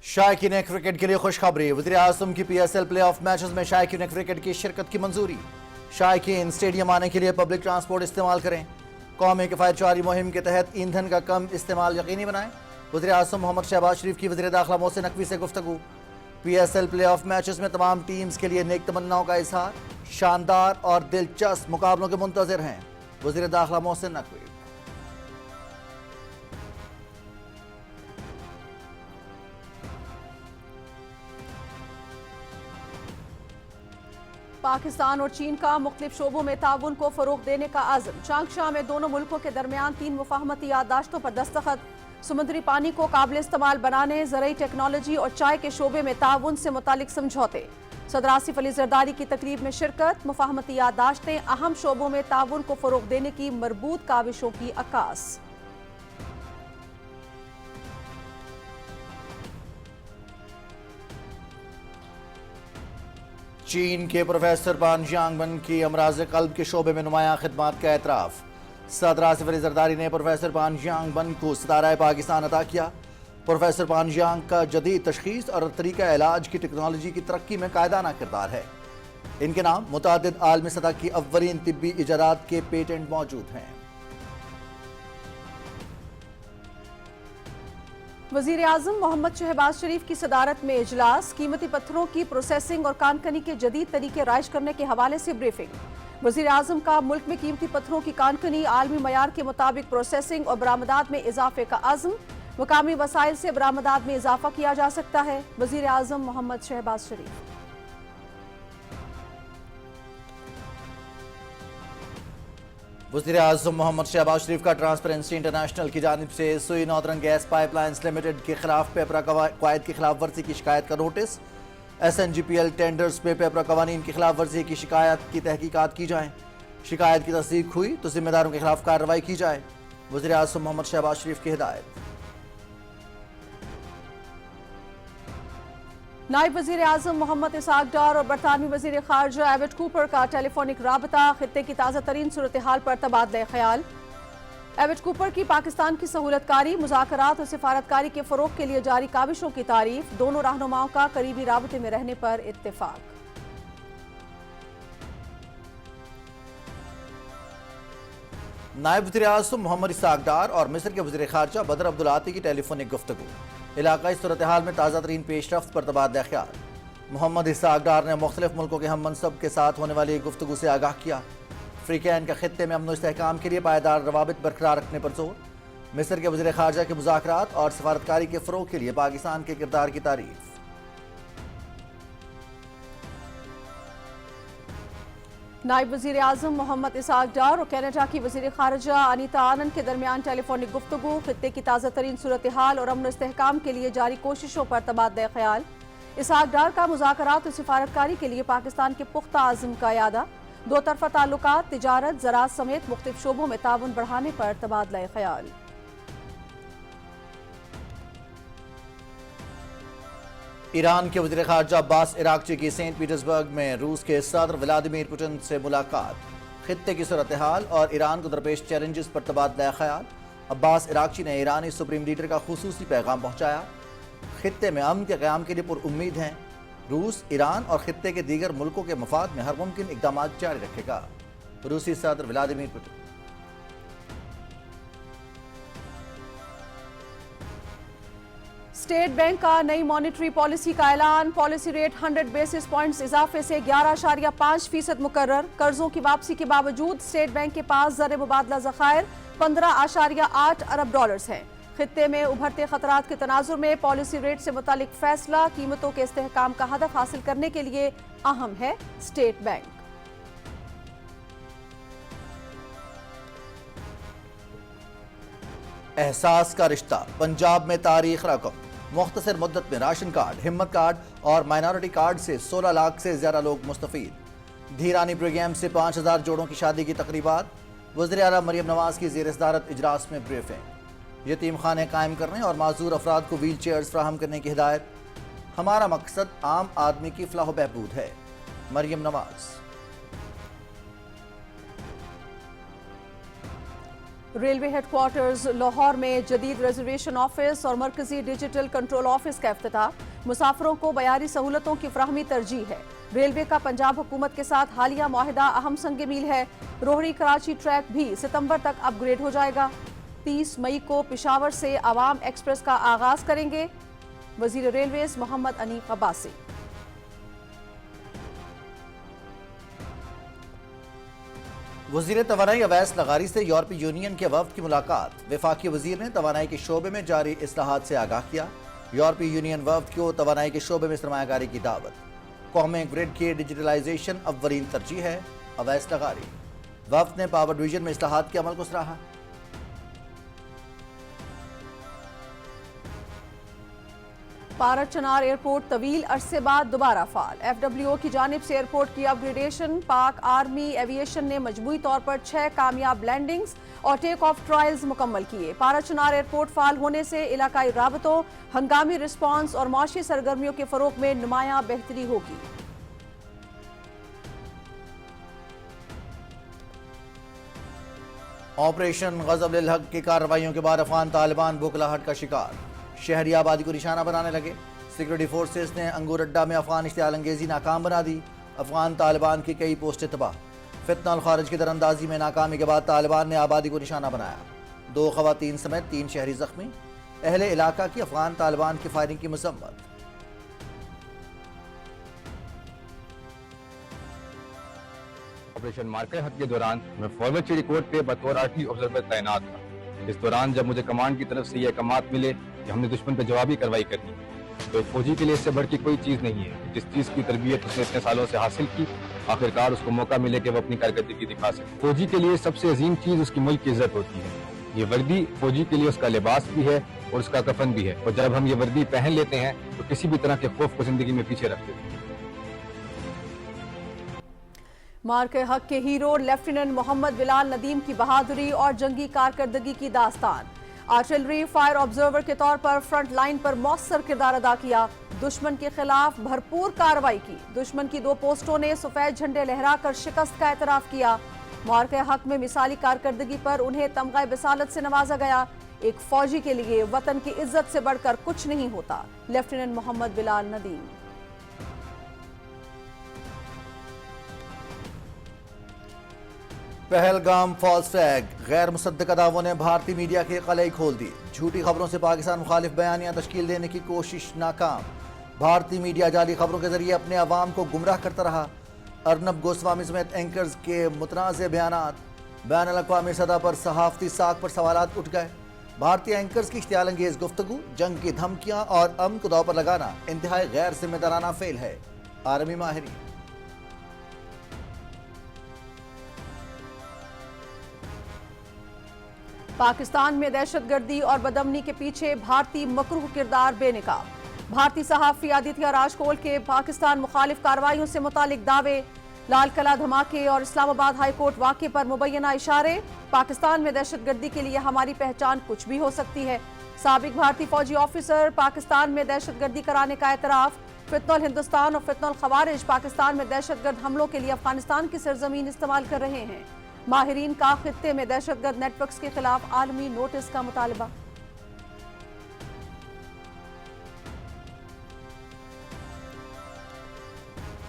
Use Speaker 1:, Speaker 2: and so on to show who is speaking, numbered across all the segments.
Speaker 1: شائقین کرکٹ کے لیے خوشخبری، وزیر اعظم کی P S L play of matches میں شائقین کرکٹ کی شرکت کی منظوری۔ شائقین اسٹیڈیم آنے کے لیے پبلک ٹرانسپورٹ استعمال کریں۔ قومی کفایت چاری مہم کے تحت ایندھن کا کم استعمال یقینی بنائیں۔ وزیر اعظم محمد شہباز شریف کی وزیر داخلہ محسن نقوی سے گفتگو۔ P S L play of matches میں تمام ٹیمز کے لیے نیک تمناؤں کا اظہار۔ شاندار اور دلچسپ مقابلوں کے منتظر ہیں، وزیر داخلہ محسن نقوی۔
Speaker 2: پاکستان اور چین کا مختلف شعبوں میں تعاون کو فروغ دینے کا عزم۔ چانگشا میں دونوں ملکوں کے درمیان 3 مفاہمتی یادداشتوں پر دستخط۔ سمندری پانی کو قابل استعمال بنانے، زرعی ٹیکنالوجی اور چائے کے شعبے میں تعاون سے متعلق سمجھوتے۔ صدر آصف علی زرداری کی تقریب میں شرکت۔ مفاہمتی یادداشتیں اہم شعبوں میں تعاون کو فروغ دینے کی مربوط کاوشوں کی عکاس۔
Speaker 1: چین کے پروفیسر پان جیانگبن کی امراض قلب کے شعبے میں نمایاں خدمات کا اعتراف۔ صدر آصف علی زرداری نے پروفیسر پان جیانگبن کو ستارہ پاکستان عطا کیا۔ پروفیسر پان جیانگ کا جدید تشخیص اور طریقہ علاج کی ٹیکنالوجی کی ترقی میں قائدانہ کردار ہے۔ ان کے نام متعدد عالمی سطح کی اولین طبی ایجادات کے پیٹنٹ موجود ہیں۔
Speaker 2: وزیر اعظم محمد شہباز شریف کی صدارت میں اجلاس۔ قیمتی پتھروں کی پروسیسنگ اور کان کنی کے جدید طریقے رائج کرنے کے حوالے سے بریفنگ۔ وزیر اعظم کا ملک میں قیمتی پتھروں کی کان کنی، عالمی معیار کے مطابق پروسیسنگ اور برآمدات میں اضافے کا عزم۔ مقامی وسائل سے برآمدات میں اضافہ کیا جا سکتا ہے، وزیر اعظم محمد شہباز شریف۔
Speaker 1: وزیر اعظم محمد شہباز شریف کا ٹرانسپیرنسی انٹرنیشنل کی جانب سے Sui northern gas pipelines limited کے خلاف پیپرا قواعد کی خلاف ورزی کی شکایت کا نوٹس۔ S N G P L tenders میں پیپرا قوانین کی خلاف ورزی کی شکایت کی تحقیقات کی جائیں۔ شکایت کی تصدیق ہوئی تو ذمہ داروں کے خلاف کارروائی کی جائے، وزیر اعظم محمد شہباز شریف کی ہدایت۔
Speaker 2: نائب وزیر اعظم محمد اسحاق ڈار اور برطانوی وزیر خارجہ ایوٹ کوپر کا ٹیلی فونک رابطہ، خطے کی تازہ ترین صورتحال پر تبادلہ خیال۔ ایوٹ کوپر کی پاکستان کی سہولت کاری، مذاکرات اور سفارتکاری کے فروغ کے لیے جاری کاوشوں کی تعریف۔ دونوں رہنماؤں کا قریبی رابطے میں رہنے پر اتفاق۔
Speaker 1: نائب وزیر اعظم محمد اسحاق ڈار اور مصر کے وزیر خارجہ بدر عبدالعاطی کی ٹیلی فونک گفتگو۔ علاقائی صورتحال میں تازہ ترین پیش رفت پر تبادلہ خیال۔ محمد اسحاق ڈار نے مختلف ملکوں کے ہم منصب کے ساتھ ہونے والی گفتگو سے آگاہ کیا۔ افریقین کا خطے میں امن و استحکام کے لیے پائیدار روابط برقرار رکھنے پر زور۔ مصر کے وزیر خارجہ کے مذاکرات اور سفارتکاری کے فروغ کے لیے پاکستان کے کردار کی تعریف۔
Speaker 2: نائب وزیر اعظم محمد اسحاق ڈار اور کینیڈا کی وزیر خارجہ انیتا آنند کے درمیان ٹیلی فونک گفتگو، خطے کی تازہ ترین صورتحال اور امن و استحکام کے لیے جاری کوششوں پر تبادلہ خیال۔ اسحاق ڈار کا مذاکرات اور سفارتکاری کے لیے پاکستان کے پختہ عزم کا اعادہ۔ دو طرفہ تعلقات، تجارت، زراعت سمیت مختلف شعبوں میں تعاون بڑھانے پر تبادلہ خیال۔
Speaker 1: ایران کے وزیر خارجہ عباس عراقچی کی سینٹ پیٹرزبرگ میں روس کے صدر ولادیمیر پوٹن سے ملاقات۔ خطے کی صورتحال اور ایران کو درپیش چیلنجز پر تبادلہ خیال۔ عباس عراقچی نے ایرانی سپریم لیڈر کا خصوصی پیغام پہنچایا۔ خطے میں امن کے قیام کے لیے پر امید ہیں۔ روس، ایران اور خطے کے دیگر ملکوں کے مفاد میں ہر ممکن اقدامات جاری رکھے گا، روسی صدر ولادیمیر پوٹن۔
Speaker 2: اسٹیٹ بینک کا نئی مانیٹری پالیسی کا اعلان۔ پالیسی ریٹ 100 بیسس پوائنٹس اضافے سے 11.5% مقرر۔ قرضوں کی واپسی کے باوجود اسٹیٹ بینک کے پاس زر مبادلہ ذخائر 15.8 ارب ڈالرز ہیں۔ خطے میں ابھرتے خطرات کے تناظر میں پالیسی ریٹ سے متعلق فیصلہ قیمتوں کے استحکام کا ہدف حاصل کرنے کے لیے اہم ہے۔ اسٹیٹ بینک
Speaker 1: احساس کا رشتہ، پنجاب میں تاریخ رقم۔ مختصر مدت میں راشن کارڈ، ہمت کارڈ اور مائنورٹی کارڈ سے 16 لاکھ سے زیادہ لوگ مستفید۔ دھیرانی پروگرام سے 5000 جوڑوں کی شادی کی تقریبات۔ وزیر اعلیٰ مریم نواز کی زیر صدارت اجلاس میں بریفنگ۔ یتیم خانے قائم کرنے اور معذور افراد کو ویل چیئرز فراہم کرنے کی ہدایت۔ ہمارا مقصد عام آدمی کی فلاح و بہبود ہے، مریم نواز۔
Speaker 2: रेलवे हेडक्वार्टर्स लाहौर में जदीद रिजर्वेशन ऑफिस और मरकजी डिजिटल कंट्रोल ऑफिस का इफ्तिताह। मुसाफिरों को बयारी सहूलतों की फराहमी तरजीह है। रेलवे का पंजाब हुकूमत के साथ हालिया माहिदा अहम संग मील है। रोहड़ी कराची ट्रैक भी सितंबर तक अपग्रेड हो जाएगा। 30 मई को पिशावर से अवाम एक्सप्रेस का आगाज करेंगे वजीर रेलवेज मोहम्मद अनीफ अब्बासी।
Speaker 1: वजीर तवानाई अवैस लगारी से यूरोपीय यूनियन के वफ्द की मुलाकात। वफाकी वजीर ने तवानाई के शोबे में जारी इस्लाहात से आगाह किया। यूरोपीय यूनियन वफ्द को तवानाई के शोबे में सरमायाकारी की दावत। कौमी ग्रिड की डिजिटलाइजेशन अव्वलीन तरजीह है। अवैस लगारी। वफ्द ने पावर डिवीजन में इस्लाहात के अमल को सराहा।
Speaker 2: पारत चनार एयरपोर्ट तवील अरसे बाद दोबारा फाल। FWO की जानिब से एयरपोर्ट की अपग्रेडेशन। पाक आर्मी एविएशन ने मजमूई तौर पर 6 कामयाब लैंडिंग्स और टेक ऑफ ट्रायल्स मुकम्मल किए। पारत चनार एयरपोर्ट फाल होने से इलाकाई राबतों, हंगामी रिस्पांस और माशी सरगर्मियों के फरोग में नुमायां बेहतरी होगी।
Speaker 1: ऑपरेशन गज़ब-उल हक की कार्रवाइयों के बाद अफगान तालिबान बुखलाहट का शिकार। शहरी आबादी को निशाना बनाने लगे। सिक्योरिटी फोर्सेस ने अंगूर अड्डा में अफगान इश्तियाल अंगेजी नाकाम बना दी। अफगान तालिबान की कई पोस्टें तबाह। फितना और खारिज की दरअंदाजी में नाकामी के बाद तालिबान ने आबादी को निशाना बनाया। 2 ख़वातीन समेत 3 शहरी जख्मी। अहले इलाका की अफगान तालिबान की फायरिंग की मजम्मत।
Speaker 3: ऑपरेशन मार्कर हद के दौरान मैं फॉरवर्ड चिड़ी कोर्ट पे बतौर आर्टिलरी ऑब्जर्वर तैनात था। इस दौरान जब मुझे कमांड की तरफ से ये अहकामात मिले कि हमने दुश्मन पर जवाबी कार्रवाई करनी है, तो एक फौजी के लिए इससे बढ़ के कोई चीज़ नहीं है। जिस चीज़ की तरबियत उसने इतने सालों से हासिल की, आखिरकार उसको मौका मिले कि वो अपनी कारकर्दगी दिखा सके। फौजी के लिए सबसे अजीम चीज़ उसकी मुल्क की इज्जत होती है। ये वर्दी फौजी के लिए उसका लिबास भी है और उसका कफन भी है। और जब हम ये वर्दी पहन लेते हैं तो किसी भी तरह के खौफ को जिंदगी में पीछे रख देते हैं।
Speaker 2: मार्के हक के हीरो लेफ्टिनेंट मोहम्मद बिलाल नदीम की बहादुरी और जंगी कारकर्दगी की दास्तान। आर्टिलरी फायर ऑब्जर्वर के तौर पर फ्रंट लाइन पर मौसर किरदार अदा किया। दुश्मन के खिलाफ भरपूर कार्रवाई की। दुश्मन की 2 पोस्टों ने सफेद झंडे लहराकर शिकस्त का एतराफ किया। मार्के हक में मिसाली कारकर्दगी पर उन्हें तमगा बिसालत से नवाजा गया। एक फौजी के लिए वतन की इज्जत से बढ़कर कुछ नहीं होता। Lieutenant Mohammad Bilal Nadeem.
Speaker 1: Pahalgam false flag. गैर मुसद्दक़ दावों ने भारतीय मीडिया की कलई खोल दी। झूठी खबरों से पाकिस्तान मुखालिफ बयानियां तश्कील देने की कोशिश नाकाम। भारतीय मीडिया जाली खबरों के जरिए अपने अवाम को गुमराह करता रहा। अर्नब गोस्वामी समेत एंकर्स के मुतनाज़ बयानात। बैन अल-अक़वामी सतह पर सहाफ़ती साख पर सवालात उठ गए। भारतीय एंकर्स की इख्तियाल अंगेज गुफ्तगू, जंग की धमकियां और अमन को दाव पर लगाना इंतहाई गैर जिम्मेदाराना फेल है। आर्मी माहिरीन।
Speaker 2: पाकिस्तान में दहशतगर्दी और बदअमनी के पीछे भारतीय मकरूह किरदार बेनकाब। भारतीय सहाफ़ी आदित्य राजकोल के पाकिस्तान मुखालिफ कार्रवाइयों से मुतालिक दावे। लाल किला धमाके और इस्लामाबाद हाई कोर्ट वाक़े पर मुबैना इशारे। पाकिस्तान में दहशतगर्दी के लिए हमारी पहचान कुछ भी हो सकती है। साबिक भारतीय फौजी ऑफिसर पाकिस्तान में दहशतगर्दी कराने का एतराफ़। फितनुल हिंदुस्तान और फितनुल खवारिज पाकिस्तान में दहशतगर्द हमलों के लिए अफगानिस्तान की सरजमीन इस्तेमाल कर रहे हैं। माहिरीन का खित्ते में दहशतगर्द नेटवर्क्स के खिलाफ आलमी नोटिस का मुतालबा।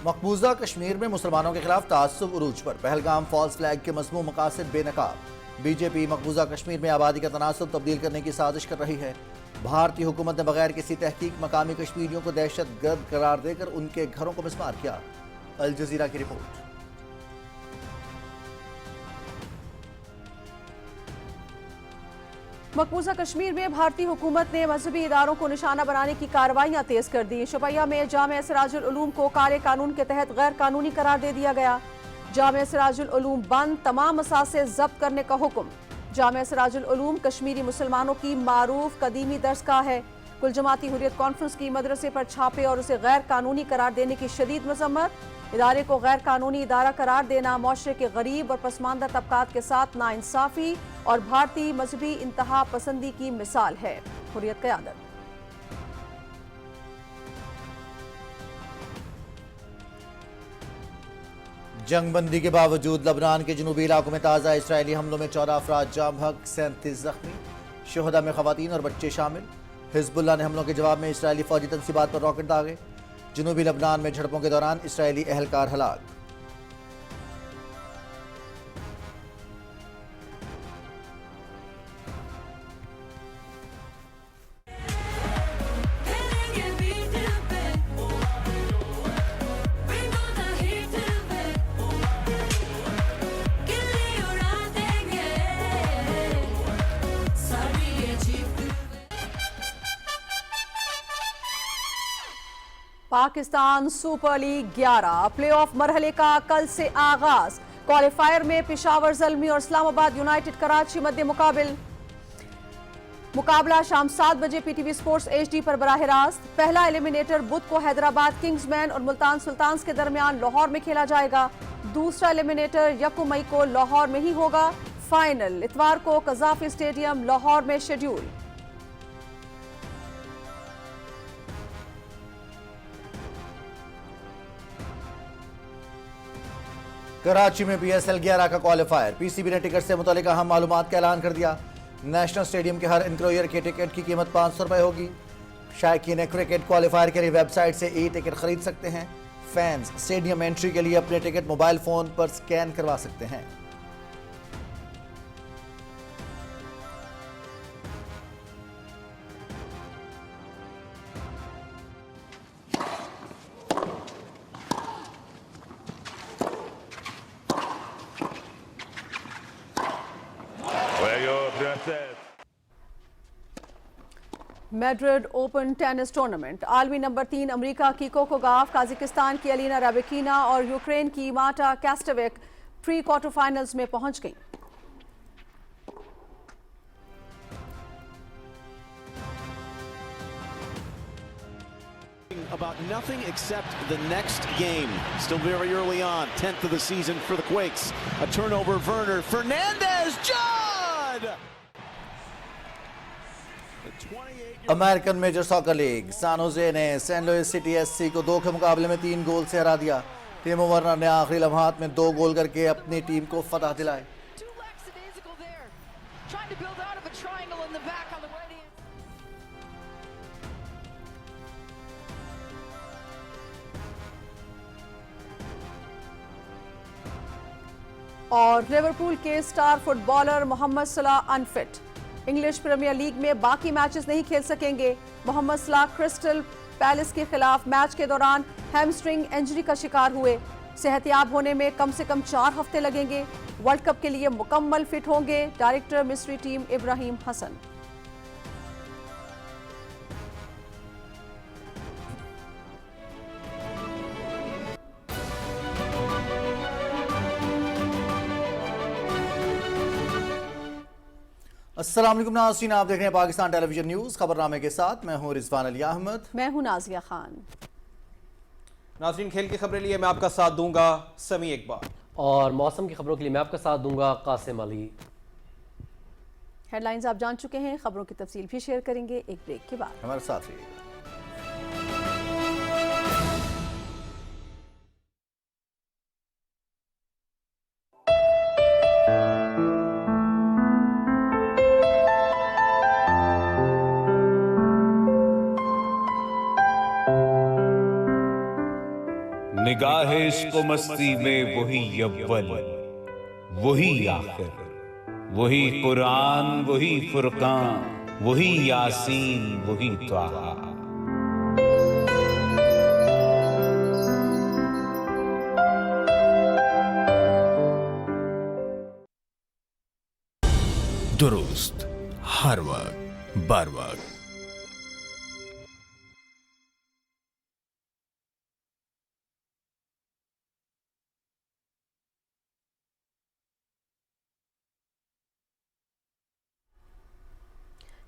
Speaker 1: मकबूजा कश्मीर में मुसलमानों के खिलाफ तासुब उरूज पर। पहलगाम फॉल्स फ्लैग के मज़मूम मकासद बेनकाब। बीजेपी मकबूजा कश्मीर में आबादी का तनासब तब्दील करने की साजिश कर रही है। भारतीय हुकूमत ने बगैर किसी तहकीक मकामी कश्मीरियों को दहशतगर्द करार देकर उनके घरों को मिस्मार किया। अल जज़ीरा की रिपोर्ट।
Speaker 2: मकबूजा कश्मीर में भारतीय हुकूमत ने मजहबी इदारों को निशाना बनाने की कार्रवाइयां तेज कर दी। शोपियां में जामिया सिराजुल उलूम को काले कानून के तहत गैर कानूनी करार दे दिया गया। जामिया सिराजुल उलूम बंद, तमाम मसासे जब्त करने का हुक्म। जामिया सिराजुल उलूम कश्मीरी मुसलमानों की मारूफ कदीमी दरसगाह है। कुल जमाती हुर्रियत कॉन्फ्रेंस की मदरसे पर छापे और उसे गैर कानूनी करार देने की शदीद मजम्मत। इदारे को गैर कानूनी इदारा करार देना माशरे के गरीब और पसमानदा तबकात के साथ नाइंसाफी और भारतीय मजहबी इंतहा पसंदी की मिसाल है। हुर्रियत क़यादत।
Speaker 1: जंग बंदी के बावजूद लबनान के जनूबी इलाकों में ताज़ा इसराइली हमलों में 14 अफराद जाँ बहक, 37 जख्मी, शुहदा में खवातीन और बच्चे शामिल। हिजबुल्लाह ने हमलों के जवाब में इसराइली फौजी तनसीबात पर रॉकेट दागे। जनूबी लबनान में झड़पों के दौरान इसराइली एहलकार हलाक।
Speaker 2: पाकिस्तान सुपर लीग 11 प्लेऑफ मरहले का कल से आगाज। क्वालिफायर में पेशावर ज़ल्मी और इस्लामाबाद यूनाइटेड कराची मध्य मुकाबला शाम 7 बजे पीटीवी स्पोर्ट्स HD पर बराह रास्त। पहला एलिमिनेटर बुध को हैदराबाद किंग्समैन और मुल्तान सुल्तान्स के दरमियान लाहौर में खेला जाएगा। दूसरा एलिमिनेटर 1 मई को लाहौर में ही होगा। फाइनल इतवार को कज़ाफी स्टेडियम लाहौर में शेड्यूल।
Speaker 1: कराची में PSL 11 का क्वालिफायर। PCB ने टिकट से मुतालिक अहम मालूमात का ऐलान कर दिया। नेशनल स्टेडियम के हर इंक्रोयर के टिकट की कीमत 500 रुपए होगी। शायकीन क्रिकेट क्वालिफायर के लिए वेबसाइट से ई टिकट खरीद सकते हैं। फैंस स्टेडियम एंट्री के लिए अपने टिकट मोबाइल फोन पर स्कैन करवा सकते हैं।
Speaker 2: Madrid open tennis tournament. आलमी नंबर 3 अमेरिका की कोको गाफ, काजाकिस्तान की अलीना रैबिकिना और यूक्रेन की माटा कैस्टेविक प्री क्वार्टर फाइनल्स में पहुंच गई।
Speaker 4: About nothing except the next game. Still very early on, 10th of the season for the Quakes. A turnover, Werner Fernandez, Judd!
Speaker 1: American major soccer league San Jose ने San Louis city SC को 2 के मुकाबले में 3 गोल से हरा दिया। टिमो Werner ने आखिरी लम्हात में 2 गोल करके अपनी टीम को फतह दिलाई।
Speaker 2: और लिवरपूल के स्टार फुटबॉलर मोहम्मद सलाह अनफिट। इंग्लिश प्रीमियर लीग में बाकी मैचेस नहीं खेल सकेंगे। मोहम्मद सलाह क्रिस्टल पैलेस के खिलाफ मैच के दौरान हैमस्ट्रिंग इंजरी का शिकार हुए। सेहतयाब होने में कम से कम 4 हफ्ते लगेंगे। वर्ल्ड कप के लिए मुकम्मल फिट होंगे डायरेक्टर मिस्री टीम इब्राहिम हसन।
Speaker 1: अस्सलाम वालेकुम नाज़रीन, आप देख रहे हैं पाकिस्तान टेलीविजन न्यूज़। खबरनामे के साथ मैं हूं रिजवान अली अहमद।
Speaker 2: मैं हूं नाजिया खान।
Speaker 5: नाज़रीन, खेल की खबरें लिए मैं आपका साथ दूंगा समी इकबाल,
Speaker 6: और मौसम की खबरों के लिए मैं आपका साथ दूंगा कासिम अली।
Speaker 2: हेडलाइंस आप जान चुके हैं, खबरों की तफसील भी शेयर करेंगे एक ब्रेक के बाद।
Speaker 1: हमारे साथ रहिएगा।
Speaker 7: निगाहे इश्क़ो मस्ती में वही अव्वल, वही आखिर, वही कुरान, वही फुरकान, वही यासीन, वही त्वाहा। दुरुस्त हर वक्त बर वक्त।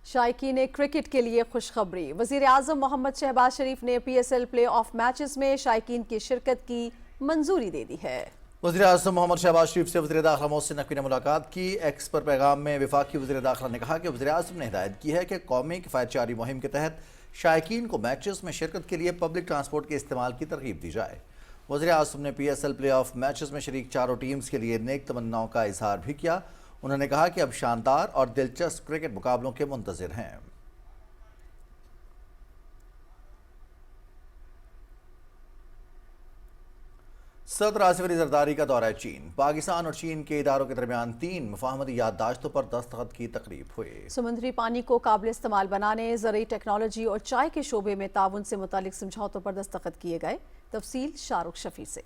Speaker 2: शायकीन क्रिकेट के लिए खुशखबरी। वज़ीर आज़म मोहम्मद शहबाज शरीफ ने PSL प्ले ऑफ मैचेस में शायकीन की शिरकत की मंजूरी दे दी है।
Speaker 1: वज़ीर आज़म मोहम्मद शहबाज शरीफ से वज़ीर दाखिला मोहसिन नकवी ने मुलाकात की। एक्स पर पैगाम में वफाकी वज़ीर दाखिला ने कहा कि वज़ीर आज़म ने हिदायत की है कि कौमी किफ़ायतजारी मुहिम के तहत शायकीन को मैचेस में शिरकत के लिए पब्लिक ट्रांसपोर्ट के इस्तेमाल की तरगीब दी जाए। وزیر اعظم نے P S L play of matches میں شریک چاروں ٹیمز کے لیے نیک تمناؤں کا اظہار بھی کیا. انہوں نے کہا کہ اب شاندار اور دلچسپ کرکٹ مقابلوں کے منتظر ہیں. صدر آصف علی زرداری کا دورہ چین. پاکستان اور چین کے اداروں کے درمیان 3 مفاہمتی یادداشتوں پر دستخط کی تقریب ہوئی.
Speaker 2: سمندری پانی کو قابل استعمال بنانے، زرعی ٹیکنالوجی اور چائے کے شعبے میں تعاون سے متعلق سمجھوتوں پر دستخط کیے گئے. تفصیل شاہ رخ شفیع سے.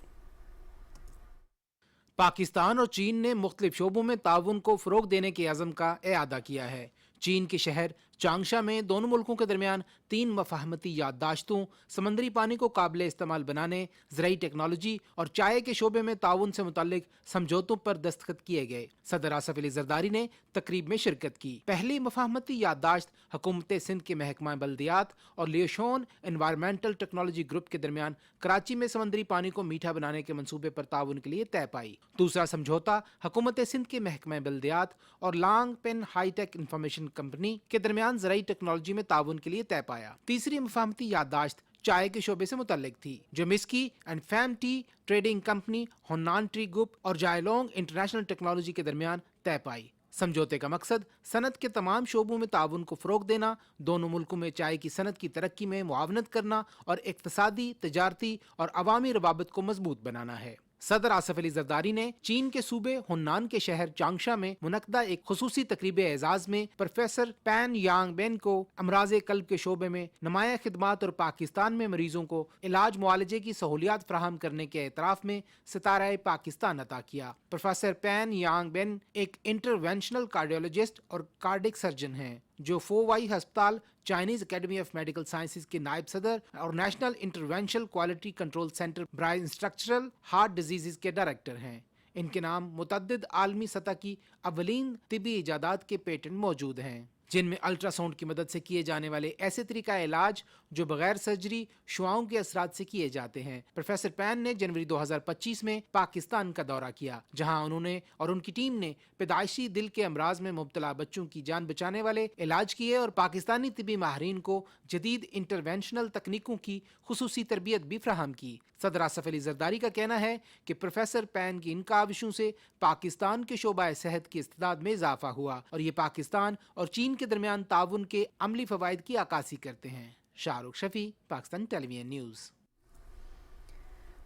Speaker 8: پاکستان اور چین نے مختلف شعبوں میں تعاون کو فروغ دینے کے عزم کا اعادہ کیا ہے. چین کے شہر چانگشا میں دونوں ملکوں کے درمیان 3 مفاہمتی یادداشتوں، سمندری پانی کو قابل استعمال بنانے، زرعی ٹیکنالوجی اور چائے کے شعبے میں تعاون سے متعلق سمجھوتوں پر دستخط کیے گئے. صدر آصف علی زرداری نے تقریب میں شرکت کی. پہلی مفاہمتی یادداشت حکومت سندھ کے محکمہ بلدیات اور لیوشون انوائرمنٹل ٹیکنالوجی گروپ کے درمیان کراچی میں سمندری پانی کو میٹھا بنانے کے منصوبے پر تعاون کے لیے طے پائی. دوسرا سمجھوتا حکومت سندھ کے محکمہ بلدیات اور لانگ پن ہائی ٹیک انفارمیشن کمپنی کے درمیان زرعی ٹیکنالوجی میں تعاون کے لیے طے پایا. تیسری مفاہمتی یادداشت چائے کے شعبے سے متعلق تھی، جو مسکی and fame tea trading company, Henan tree group اور جائلونگ انٹرنیشنل ٹیکنالوجی کے درمیان طے پائی. سمجھوتے کا مقصد صنعت کے تمام شعبوں میں تعاون کو فروغ دینا، دونوں ملکوں میں چائے کی صنعت کی ترقی میں معاونت کرنا اور اقتصادی، تجارتی اور عوامی روابط کو مضبوط بنانا ہے. صدر آصف علی زرداری نے چین کے صوبے ہنان کے شہر چانگشا میں منعقدہ ایک خصوصی تقریب اعزاز میں پروفیسر پین یانگ بین کو امراض قلب کے شعبے میں نمایاں خدمات اور پاکستان میں مریضوں کو علاج معالجے کی سہولیات فراہم کرنے کے اعتراف میں ستارہ پاکستان عطا کیا. پروفیسر پین یانگ بین ایک انٹرونشنل کارڈیولوجسٹ اور کارڈک سرجن ہیں جو فووائی ہسپتال، Chinese academy of medical sciences کے نائب صدر اور نیشنل انٹرونشنل کوالٹی کنٹرول سینٹر برائے اسٹرکچرل ہارٹ ڈیزیزز کے ڈائریکٹر ہیں. ان کے نام متعدد عالمی سطح کی اولین طبی ایجادات کے پیٹنٹ موجود ہیں، جن میں الٹرا ساؤنڈ کی مدد سے کیے جانے والے ایسے طریقہ علاج جو بغیر سرجری شعاؤں کے اثرات سے کیے جاتے ہیں. پروفیسر پین نے جنوری 2025 میں پاکستان کا دورہ کیا، جہاں انہوں نے اور ان کی ٹیم نے پیدائشی دل کے امراض میں مبتلا بچوں کی جان بچانے والے علاج کیے اور پاکستانی طبی ماہرین کو جدید انٹرونشنل تکنیکوں کی خصوصی تربیت بھی فراہم کی. صدر آصف علی زرداری کا کہنا ہے کہ پروفیسر پین کی ان کاوشوں سے پاکستان کے شعبہ صحت کی استعداد میں اضافہ ہوا اور یہ پاکستان اور چین کے درمیان تعاون کے عملی فوائد کی عکاسی کرتے ہیں. شاہ رخ شفیع، پاکستان ٹیلی ویژن نیوز.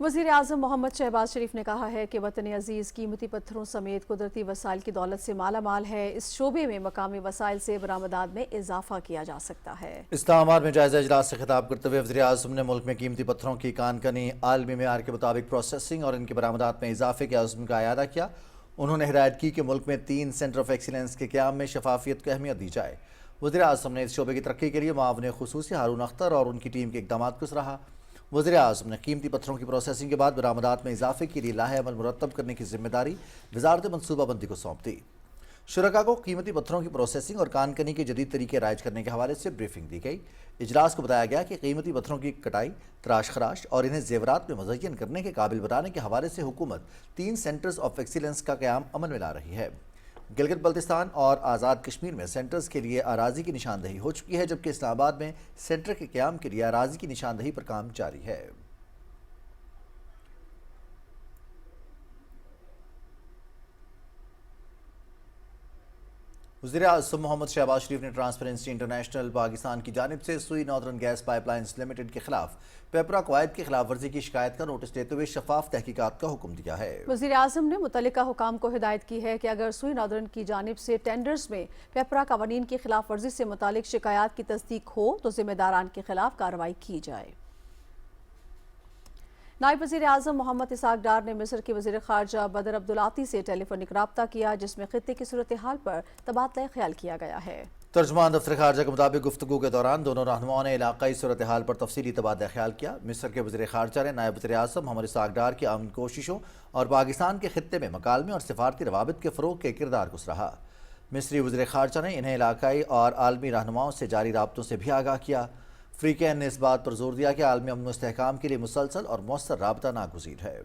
Speaker 2: وزیر اعظم محمد شہباز شریف نے کہا ہے کہ وطن عزیز قیمتی پتھروں سمیت قدرتی وسائل کی دولت سے مالا مال ہے. اس شعبے میں مقامی وسائل سے برآمدات میں اضافہ کیا جا سکتا ہے.
Speaker 1: اسلام آباد میں جائزہ اجلاس سے خطاب کرتے ہوئے وزیر اعظم نے ملک میں قیمتی پتھروں کی کان کنی، عالمی معیار کے مطابق پروسیسنگ اور ان کی برآمدات میں اضافے کے عزم کا اعادہ کیا. انہوں نے ہدایت کی کہ ملک میں 3 سینٹر آف ایکسیلنس کے قیام میں شفافیت کو اہمیت دی جائے. وزیر اعظم نے اس شعبے کی ترقی کے لیے معاون خصوصی ہارون اختر اور ان کی ٹیم کے اقدامات کو سراہا. وزیر اعظم نے قیمتی پتھروں کی پروسیسنگ کے بعد برآمدات میں اضافے کے لیے لائحہ عمل مرتب کرنے کی ذمہ داری وزارت منصوبہ بندی کو سونپ دی. شرکاء کو قیمتی پتھروں کی پروسیسنگ اور کان کنی کے جدید طریقے رائج کرنے کے حوالے سے بریفنگ دی گئی. اجلاس کو بتایا گیا کہ قیمتی پتھروں کی کٹائی، تراش خراش اور انہیں زیورات میں مزین کرنے کے قابل بنانے کے حوالے سے حکومت 3 سینٹرز آف ایکسیلنس کا قیام عمل میں لا رہی ہے. گلگت بلتستان اور آزاد کشمیر میں سینٹرز کے لیے اراضی کی نشاندہی ہو چکی ہے، جبکہ اسلام آباد میں سینٹر کے قیام کے لیے اراضی کی نشاندہی پر کام جاری ہے. وزیر اعظم محمد شہباز شریف نے ٹرانسپیرنسی انٹرنیشنل پاکستان کی جانب سے Sui northern gas pipelines limited کے خلاف پیپرا قواعد کی خلاف ورزی کی شکایت کا نوٹس دیتے ہوئے شفاف تحقیقات کا حکم دیا ہے.
Speaker 2: وزیر اعظم نے متعلقہ حکام کو ہدایت کی ہے کہ اگر سوئی ناردرن کی جانب سے ٹینڈرز میں پیپرا قوانین کی خلاف ورزی سے متعلق شکایات کی تصدیق ہو تو ذمہ داران کے خلاف کارروائی کی جائے. نائب وزیر اعظم محمد اسحاق ڈار نے مصر کے وزیر خارجہ بدر عبدالعاطی سے ٹیلی فونک رابطہ کیا، جس میں خطے کی صورتحال پر تبادلہ خیال کیا گیا ہے.
Speaker 1: ترجمان دفتر خارجہ کے مطابق گفتگو کے دوران دونوں رہنماؤں نے علاقائی صورتحال پر تفصیلی تبادلہ خیال کیا. مصر کے وزیر خارجہ نے نائب وزیر اعظم محمد اسحاق ڈار کی امن کوششوں اور پاکستان کے خطے میں مکالمے اور سفارتی روابط کے فروغ کے کردار کو سراہا. مصری وزیر خارجہ نے انہیں علاقائی اور عالمی رہنماؤں سے جاری رابطوں سے بھی آگاہ کیا. فریقین نے اس بات پر زور دیا کہ عالمی امن و استحکام کے لیے مسلسل اور مؤثر رابطہ ناگزیر ہے.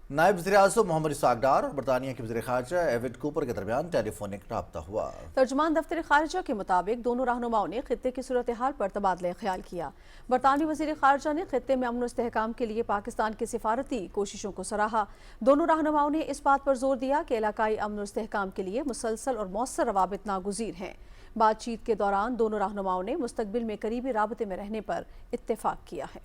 Speaker 1: नायब वज़ीर-ए-आज़म मोहम्मद इसाक डार और बरतानिया के वज़ीर ख़ारजा एविड कूपर के दरमियान टेलीफोनिक रब्ता हुआ।
Speaker 2: तर्जुमान दफ्तर खारजा के मुताबिक दोनों रहनुमाओं ने खित्ते की सूरत हाल पर तबादला ख्याल किया। बरतानवी वज़ीर ख़ारजा ने खित्ते में अमन और इस्तेहकाम के लिए पाकिस्तान की सिफारती कोशिशों को सराहा। दोनों रहनुमाओं ने इस बात पर जोर दिया कि इलाकाई अमन और इस्तेहकाम के लिए मुसलसल और मौसर रवाबित नागुज़ीर हैं। बातचीत के दौरान दोनों रहनुमाओं ने मुस्तकबिल में करीबी राबते में रहने पर इत्तेफाक किया है।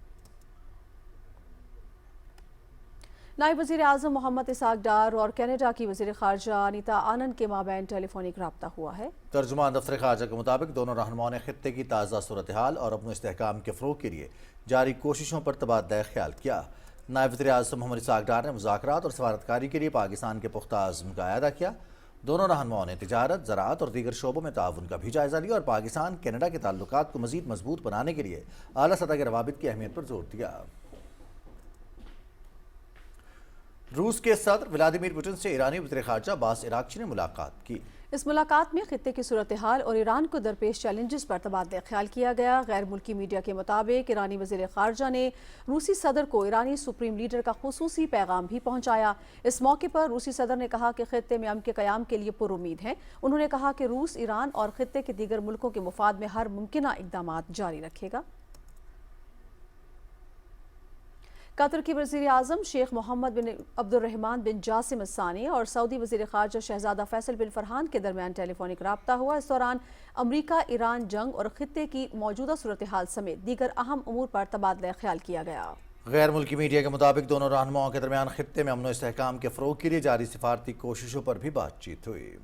Speaker 2: नायब वज़ीर-ए-आज़म मोहम्मद इसाक डार और कनाडा की वज़ीर ख़ारजा अनीता आनंद के माबैन टेलीफोनिक रब्ता हुआ है।
Speaker 1: तर्जुमान दफ्तर ख़ारजा के मुताबिक दोनों रहनुमाओं ने खित्ते की ताज़ा सूरत हाल और अपने इस्तेहकाम के फ़रोग़ के लिए जारी कोशिशों पर तबादला ख्याल किया। नायब वज़ीर-ए-आज़म मोहम्मद इसाक डार ने मुज़ाकरात और सफारतकारी के लिए पाकिस्तान के पुख्ता अज़्म का अदा किया। दोनों रहनुमाओं ने तिजारत, ज़राअत और दीगर शोबों में ताउन का भी जायज़ा लिया और पाकिस्तान कनाडा के ताल्लुकात को मज़ीद मजबूत बनाने के लिए आला सतह के रवाबित की अहमियत पर जोर दिया। रूस के सदर व्लादिमीर पुतिन से ईरानी वज़ीर ख़ारजा अब्बास इराक़ची ने मुलाकात की।
Speaker 2: इस मुलाकात में खित्ते की सूरत हाल और ईरान को दरपेश चैलेंजेस पर तबादला ख्याल किया गया। गैर मुल्की मीडिया के मुताबिक ईरानी वज़ीर ख़ारजा ने रूसी सदर को ईरानी सुप्रीम लीडर का खुसूसी पैगाम भी पहुंचाया। इस मौके पर रूसी सदर ने कहा कि खित्ते में अमन के क़याम के लिए पुरुमीद है। उन्होंने कहा कि रूस ईरान और खित्ते के दीगर मुल्कों के मुफाद में हर मुमकिन इक़दामात जारी रखेगा। कतर की वज़ीर-ए-आज़म शेख मोहम्मद बिन अब्दुर्रहमान बिन जासिम अल-सानी और सऊदी वज़ीर ख़ारजा शहज़ादा फैसल बिन फरहान के दरमियान टेलीफोनिक रब्ता हुआ। इस दौरान अमरीका ईरान जंग और खित्ते की मौजूदा सूरत हाल समेत दीगर अहम उमूर पर तबादला ख्याल किया गया।
Speaker 1: गैर मुल्की मीडिया के मुताबिक दोनों रहनुमाओं के दरमियान खित्ते में अमन और इस्तेहकाम के फ़रोग़ के लिए जारी सिफारती कोशिशों पर भी बातचीत हुई।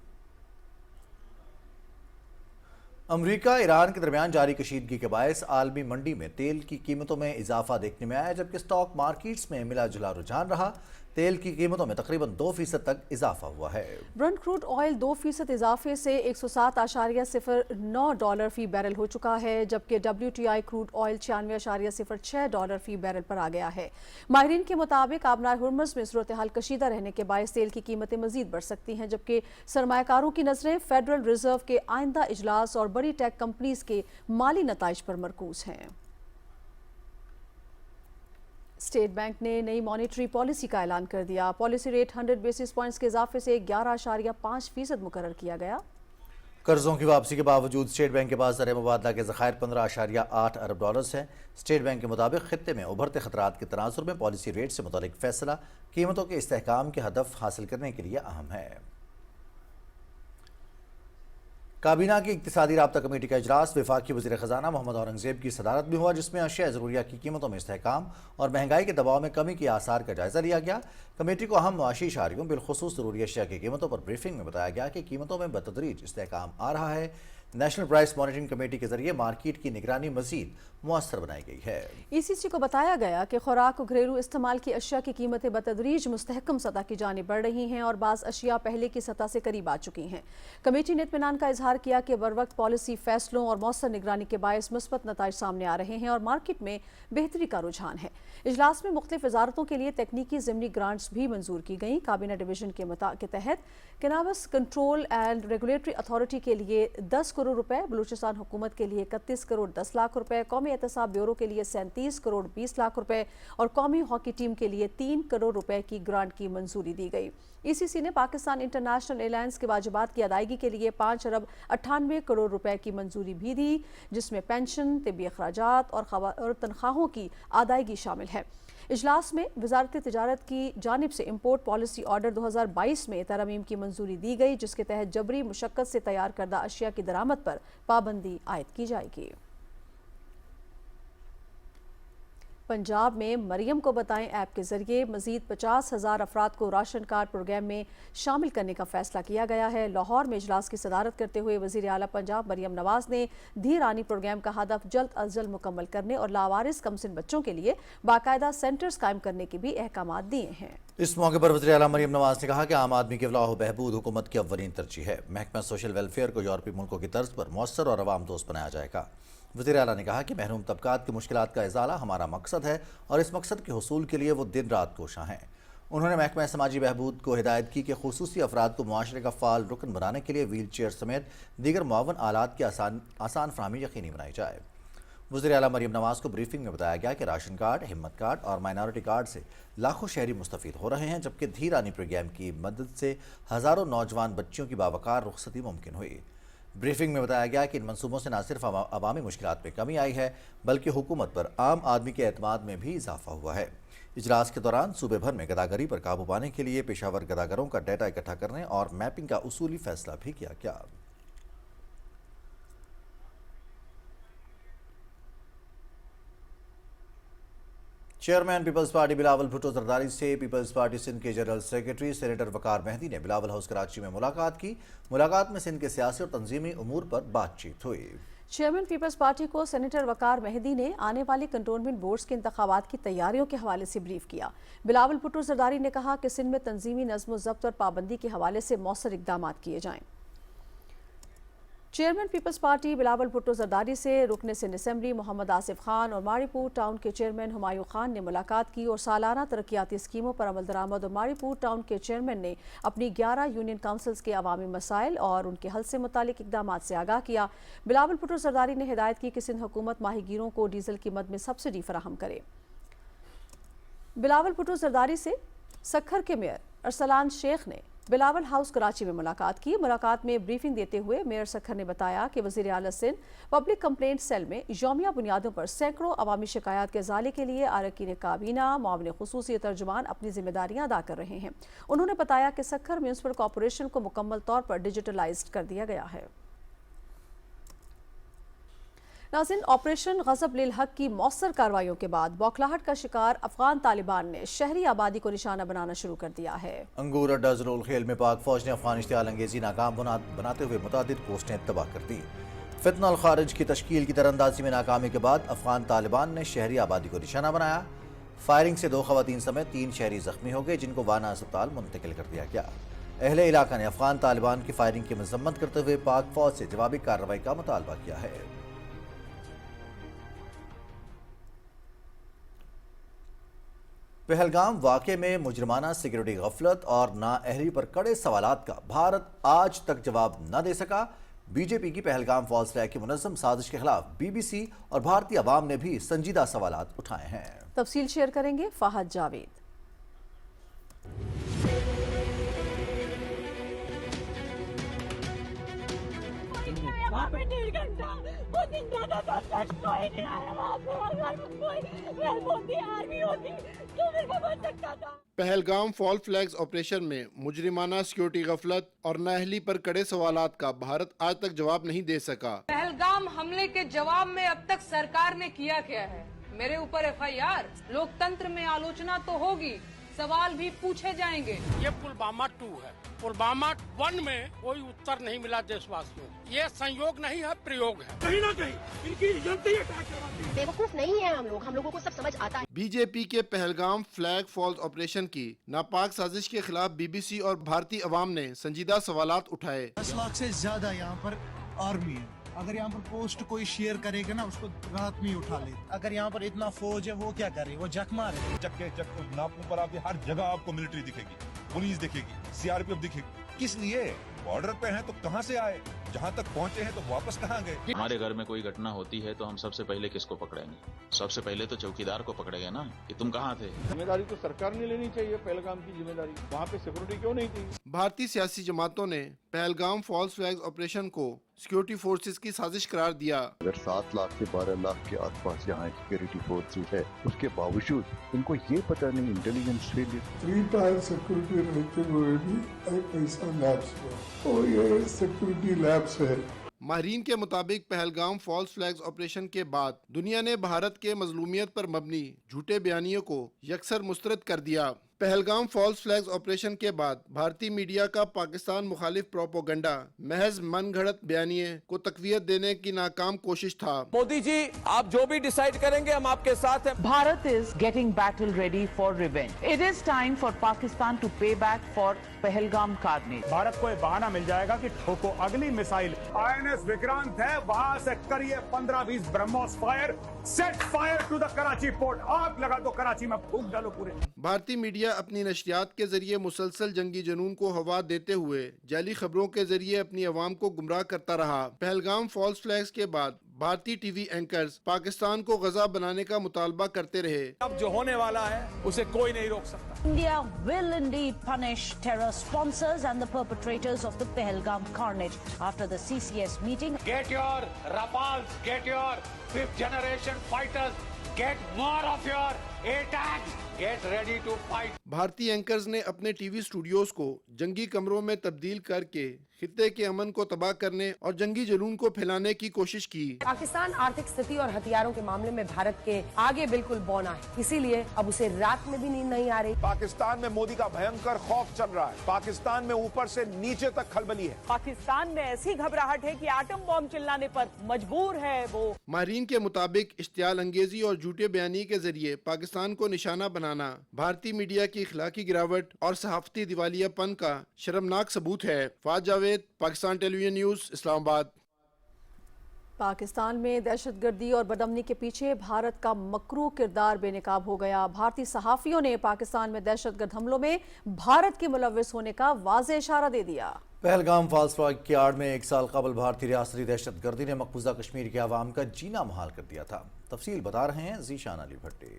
Speaker 1: अमरीका ईरान के दरमियान जारी कशीदगी के बायस आलमी मंडी में तेल की कीमतों में इजाफा देखने में आया, जबकि स्टॉक मार्केट्स में मिला जुला रुझान रहा। तेल की कीमतों में तकरीबन 2% तक इजाफा हुआ है।
Speaker 2: ब्रेंट क्रूड ऑयल 2% इजाफे से $107.09 फी बैरल हो चुका है, जबकि WTI क्रूड ऑयल $96.06 फी बैरल पर आ गया है। माहिरीन के मुताबिक आबनाए हुर्मुज़ में सूरत हाल कशीदा रहने के बायस तेल की कीमतें मजीद बढ़ सकती हैं, जबकि सरमायाकारों की नजरें फेडरल रिजर्व के आइंदा इजलास और बड़ी टेक कंपनीज के माली नताइज पर मरकूज हैं। स्टेट बैंक ने नई मॉनेटरी पॉलिसी का ऐलान कर दिया। पॉलिसी रेट 100 बेसिस पॉइंट्स के इजाफे से 11.5% मुकर्रर किया गया।
Speaker 1: कर्जों की वापसी के बावजूद स्टेट बैंक के पास ज़र मुबादला के ज़खायर $15.8 अरब हैं। स्टेट बैंक के मुताबिक खित्ते में उभरते खतरात के तनाजुर में पॉलिसी रेट से मुतल्लिक फैसला कीमतों के इस्तेहकाम के हदफ हासिल करने के लिए अहम है। काबीना की इक्तिसादी राब्ता कमेटी का इजलास वफाकी वज़ीर ख़जाना मोहम्मद औरंगज़ेब की सदारत में हुआ, जिसमें अशिया ज़रूरिया की कीमतों में इस्तेहकाम और महंगाई के दबाव में कमी के आसार का जायज़ा लिया गया। कमेटी को अहम मुआशी इशारियों बिलखुसूस ज़रूरी अशिया की कीमतों पर ब्रीफिंग में बताया गया कि कीमतों में बतदरीज इस्तेहकाम आ रहा है। नेशनल प्राइस मॉनिटरिंग कमेटी के जरिए मार्केट की निगरानी मजीद मुअस्सर बनाई गई है। ECC को बताया गया कि खुराक और घरेलू इस्तेमाल की अशिया की कीमतें बतदरीज मुस्तहकम सतह की जानिब बढ़ रही हैं और बाज़ अशिया पहले की सतह से करीब आ चुकी हैं। कमेटी ने इत्मीनान का इजहार किया कि बरवक्त पॉलिसी फैसलों और मौसर निगरानी के बायस मुस्बत नताइज सामने आ रहे हैं और मार्केट में बेहतरी का रुझान है। इजलास में मुख्तलिफ वजारतों के लिए तकनीकी ज़िमनी ग्रांट्स भी मंजूर की गई। काबीना डिवीजन के तहत cannabis control and regulatory authority के लिए 10 करोड़ रुपए, बलूचिस्तान हुकूमत के लिए 31 करोड़ 10 लाख रुपए, कौमी एहतसाब ब्यूरो के लिए 37 करोड़ 20 लाख रुपए और कौमी हॉकी टीम के लिए 3 करोड़ रुपए की ग्रांट की मंजूरी दी गई। ECC ने पाकिस्तान इंटरनेशनल एयरलाइंस के वाजिबात की अदायगी के लिए 5 अरब 98 करोड़ रुपए की मंजूरी भी दी, जिसमें पेंशन, तिब्बी अखराजात और तनख्वाहों की अदायगी शामिल है। इजलास में वजारत तिजारत की जानिब से इम्पोर्ट पॉलिसी ऑर्डर 2022 में तरमीम की मंजूरी दी गई, जिसके तहत जबरी मुशक्कत से तैयार करदा अशिया की दरामद पर पाबंदी आयद की जाएगी। पंजाब में मरियम को बताएं ऐप के जरिए मजीद 50,000 अफराद को राशन कार्ड प्रोग्राम में शामिल करने का फैसला किया गया है। लाहौर में इजलास की सदारत करते हुए वजीर आला पंजाब मरियम नवाज ने धी रानी प्रोग्राम का हदफ जल्द अज जल्द मुकम्मल करने और लावारिस कमसिन बच्चों के लिए बाकायदा सेंटर्स कायम करने के भी अहकाम दिए हैं। इस मौके पर वज़ीर आला मरियम नवाज ने कहा कि आम आदमी की फलाह व बहबूद हुकूमत की अव्वलीन तरजीह है। महकमा सोशल वेलफेयर को यूरोपीय मुल्कों की तर्ज पर मौसर और अवाम दोस्त बनाया जाएगा। वज़ीर आला ने कहा कि महरूम तबकात की मुश्किलात का इज़ाला हमारा मकसद है और इस मकसद के हुसूल के लिए वो दिन रात कोशां हैं। उन्होंने महकमा समाजी बहबूद को हिदायत की कि खुसूसी अफराद को मुआशरे का फ़ाल रुकन बनाने के लिए व्हील चेयर समेत दीगर मुआवन आलात की आसान फराहमी यकीनी बनाई जाए। वज़ीर आला मरीम नवाज को ब्रीफिंग में बताया गया कि राशन कार्ड, हिम्मत कार्ड और माइनॉरिटी कार्ड से लाखों शहरी मुस्तफ़ीद हो रहे हैं, जबकि धीरानी प्रोग्राम की मदद से हज़ारों नौजवान बच्चियों की बावकार रुखसती मुमकिन हुई। ब्रीफिंग में बताया गया कि इन मंसूबों से न सिर्फ अवामी मुश्किलात में कमी आई है, बल्कि हुकूमत पर आम आदमी के एतमाद में भी इजाफा हुआ है। इजलास के दौरान सूबे भर में गदागरी पर काबू पाने के लिए पेशावर गदागरों का डेटा इकट्ठा करने और मैपिंग का उसूली फैसला भी किया गया। चेयरमैन पीपल्स पार्टी बिलावल भुट्टो जरदारी से पीपल्स पार्टी सिंध के general secretary senator Waqar Mehdi ने बिलावल हाउस कराची में मुलाकात की। मुलाकात में सिंध के सियासी और तंजीमी उमूर पर बातचीत हुई।
Speaker 2: चेयरमैन पीपल्स पार्टी को सेनेटर वकार मेहदी ने आने वाले कंटोनमेंट बोर्ड्स के इंतखाबात की तैयारियों के हवाले से ब्रीफ किया। बिलावल भुट्टो जरदारी ने कहा कि सिंध में तंजीमी नज़्म ज़ब्त और पाबंदी के हवाले से मौसर इक़दाम किए जाएं। चेयरमैन पीपल्स पार्टी बिलावल भुट्टो जरदारी से रुकन सिंध असेंबली मोहम्मद आसिफ खान और मारीपुर टाउन के चेयरमैन हुमायूं खान ने मुलाकात की और सालाना तरक्याती स्कीमों पर अमल दरामद और मारीपुर टाउन के चेयरमैन ने अपनी 11 यूनियन काउंसिल्स के अवामी मसाइल और उनके हल से मुतालिक इकदाम से आगाह किया। बिलावल भुट्टो जरदारी ने हिदायत की कि सिंध हुकूमत माहीगीरों को डीजल की मद में सब्सिडी फराहम करे। बिलावल भुट्टो जरदारी से सखर के मेयर अरसलान शेख ने बिलावल हाउस कराची में मुलाकात की। मुलाकात में ब्रीफिंग देते हुए मेयर सखर ने बताया कि वज़ीर आला सिंध पब्लिक कंप्लेंट सेल में यौमिया बुनियादों पर सैकड़ों अवामी शिकायत के इज़ाले के लिए अरकान काबीना मुआविन खुसूसी तर्जुमान अपनी जिम्मेदारियां अदा कर रहे हैं। उन्होंने बताया कि सखर म्यूनसिपल कॉरपोरेशन को मुकम्मल तौर पर डिजिटलाइज्ड कर दिया गया है। नाज़रीन, ऑपरेशन गज़ब लिल हक की मौसर कार्रवाइयों के बाद बौखलाहट का शिकार अफगान तालिबान ने शहरी आबादी को निशाना बनाना शुरू कर दिया है।
Speaker 1: अंगूर अड्डा ज़रूल खेल में पाक फौज ने अफगान इश्तियाल अंगेजी नाकाम बनाते हुए मुतादिद पोस्टें तबाह कर दी। फितना अल खारिज की तश्कील की तरंदाजी में नाकामी के बाद अफगान तालिबान ने शहरी आबादी को निशाना बनाया। फायरिंग से 2 खवातीन समेत 3 शहरी जख्मी हो गए, जिनको वाना अस्पताल मुंतकिल कर दिया गया। अहले इलाका ने अफगान तालिबान की फायरिंग की मजम्मत करते हुए पाक फौज से जवाबी कार्रवाई का मुतालबा किया है। पहलगाम वाक़े में मुजरमाना सिक्योरिटी गफलत और नाअहली पर कड़े सवालात का भारत आज तक जवाब न दे सका। बीजेपी की पहलगाम फॉल्स फ्लैग की मुनज़्ज़म साजिश के खिलाफ बीबीसी और भारतीय अवाम ने भी संजीदा सवालात उठाए हैं।
Speaker 2: तफसील शेयर करेंगे Fahad Javed.
Speaker 9: Pahalgam fall flags operation में मुजरिमाना सिक्योरिटी गफलत और नाअहली पर कड़े सवालात का भारत आज तक जवाब नहीं दे सका।
Speaker 10: पहलगाम हमले के जवाब में अब तक सरकार ने किया क्या है? मेरे ऊपर FIR, लोकतंत्र में आलोचना तो होगी, सवाल भी पूछे जाएंगे।
Speaker 11: ये पुलवामा 2 है, पुलवामा 1 में कोई उत्तर नहीं मिला देशवासियों को। ये संयोग नहीं है, प्रयोग है। कहीं ना कहीं इनकी गलती है।
Speaker 12: बेवकूफ नहीं है हम लोगों को सब समझ आता है।
Speaker 9: बीजेपी के पहलगाम फ्लैग फॉल्स ऑपरेशन की नापाक साजिश के खिलाफ बीबीसी और भारतीय अवाम ने संजीदा सवालात उठाए।
Speaker 13: 10 लाख से ज्यादा यहाँ पर आर्मी है। अगर यहाँ पर पोस्ट कोई शेयर करेगा ना, उसको रात में उठा ले। अगर यहाँ पर इतना फौज है, वो क्या करे? वो जख मारे।
Speaker 14: चक्के नाकों पर आपकी हर जगह आपको मिलिट्री दिखेगी, पुलिस दिखेगी, CRPF दिखेगी। किस लिए? बॉर्डर पे हैं तो कहाँ से आए? जहाँ तक पहुँचे हैं तो वापस कहाँ गए?
Speaker 15: हमारे घर में कोई घटना होती है तो हम सबसे पहले किसको पकड़ेंगे? सबसे पहले तो चौकीदार को पकड़ेंगे ना, कि तुम कहाँ थे।
Speaker 16: जिम्मेदारी तो सरकार ने लेनी चाहिए, पहलगाम की जिम्मेदारी। वहाँ पे सिक्योरिटी क्यों नहीं थी?
Speaker 9: भारतीय सियासी जमातों ने पहलगाम फॉल्स फ्लैग ऑपरेशन को सिक्योरिटी फोर्सेस की साजिश करार दिया।
Speaker 17: अगर 7 लाख से 12 लाख के आसपास यहाँ सिक्योरिटी फोर्सेस है, उसके बावजूद इनको ये पता नहीं इंटेलिजेंस फेलियर।
Speaker 18: 3 टायर सिक्योरिटी रहते हुए भी ऐसा लैब्स है और ये सिक्योरिटी लैब्स है।
Speaker 9: माहिरीन के मुताबिक पहलगाम फॉल्स फ्लैग्स ऑपरेशन के बाद दुनिया ने भारत के मजलूमियत पर मबनी झूठे बयानियों को यकसर मुस्तरद कर दिया। पहलगाम फॉल्स फ्लैग्स ऑपरेशन के बाद भारतीय मीडिया का पाकिस्तान मुखालिफ प्रोपोगंडा महज मनगढ़ंत बयानिए को तकवीयत देने की नाकाम कोशिश था।
Speaker 19: मोदी जी, आप जो भी डिसाइड करेंगे हम आपके साथ हैं।
Speaker 20: Bharat is getting battle ready for revenge. It is time for Pakistan to pay back for Pahalgam carnage.
Speaker 21: Bharat को एक बहाना मिल जाएगा कि ठोको अगली मिसाइल। INS विक्रांत है, वहां से करिए 15-20 BrahMos fire, set fire to the Karachi port. आग लगा दो, कराची में फूंक डालो पूरे।
Speaker 9: भारतीय मीडिया अपनी नशरियात के जरिए मुसलसल जंगी जुनून को हवा देते हुए जाली खबरों के जरिए अपनी आवाम को गुमराह करता रहा। पहलगाम फॉल्स फ्लैग्स के बाद भारतीय टीवी एंकर्स पाकिस्तान को गजा बनाने का मुतालबा करते रहे।
Speaker 19: अब जो होने वाला है उसे कोई नहीं रोक सकता।
Speaker 3: India will indeed punish terror sponsors and the perpetrators of the Pahalgam carnage after the CCS meeting.
Speaker 21: Get your Rafales, get your fifth generation fighters, get more of your ATACMS, get ready to fight.
Speaker 9: भारतीय anchors ने अपने TV studios को जंगी कमरों में तब्दील करके खित्ते के अमन को तबाह करने और जंगी जुनून को फैलाने की कोशिश की।
Speaker 12: पाकिस्तान आर्थिक स्थिति और हथियारों के मामले में भारत के आगे बिल्कुल बौना है, इसीलिए अब उसे रात में भी नींद नहीं आ रही।
Speaker 21: पाकिस्तान में मोदी का भयंकर खौफ चल रहा है। पाकिस्तान में ऊपर से नीचे तक खलबली है।
Speaker 20: पाकिस्तान में ऐसी घबराहट है कि एटम बॉम्ब चिल्लाने पर मजबूर है वो।
Speaker 9: माहिरीन के मुताबिक इश्तियाल अंगेजी और झूठे बयानी के जरिए पाकिस्तान को निशाना बनाना भारतीय मीडिया की इखलाकी गिरावट और सहाफती दिवालियापन का शर्मनाक सबूत है। फाज जावेद, पाकिस्तान टेलीविजन न्यूज़, इस्लामाबाद।
Speaker 2: पाकिस्तान में दहशतगर्दी और बदअमनी के पीछे भारत का मकरू किरदार बेनकाब हो गया। भारतीय सहाफ़ियों ने पाकिस्तान में दहशतगर्द हमलों में भारत के मुलव्विस होने का वाज़ेह इशारा दे दिया।
Speaker 1: पहलगाम फॉल्स फ्लैग की आड़ में 1 साल कबल भारतीय रियासती दहशतगर्दी ने मकबूजा कश्मीर के अवाम का जीना मुहाल कर दिया था। तफसील बता रहे हैं ज़ीशान अली भट्टी।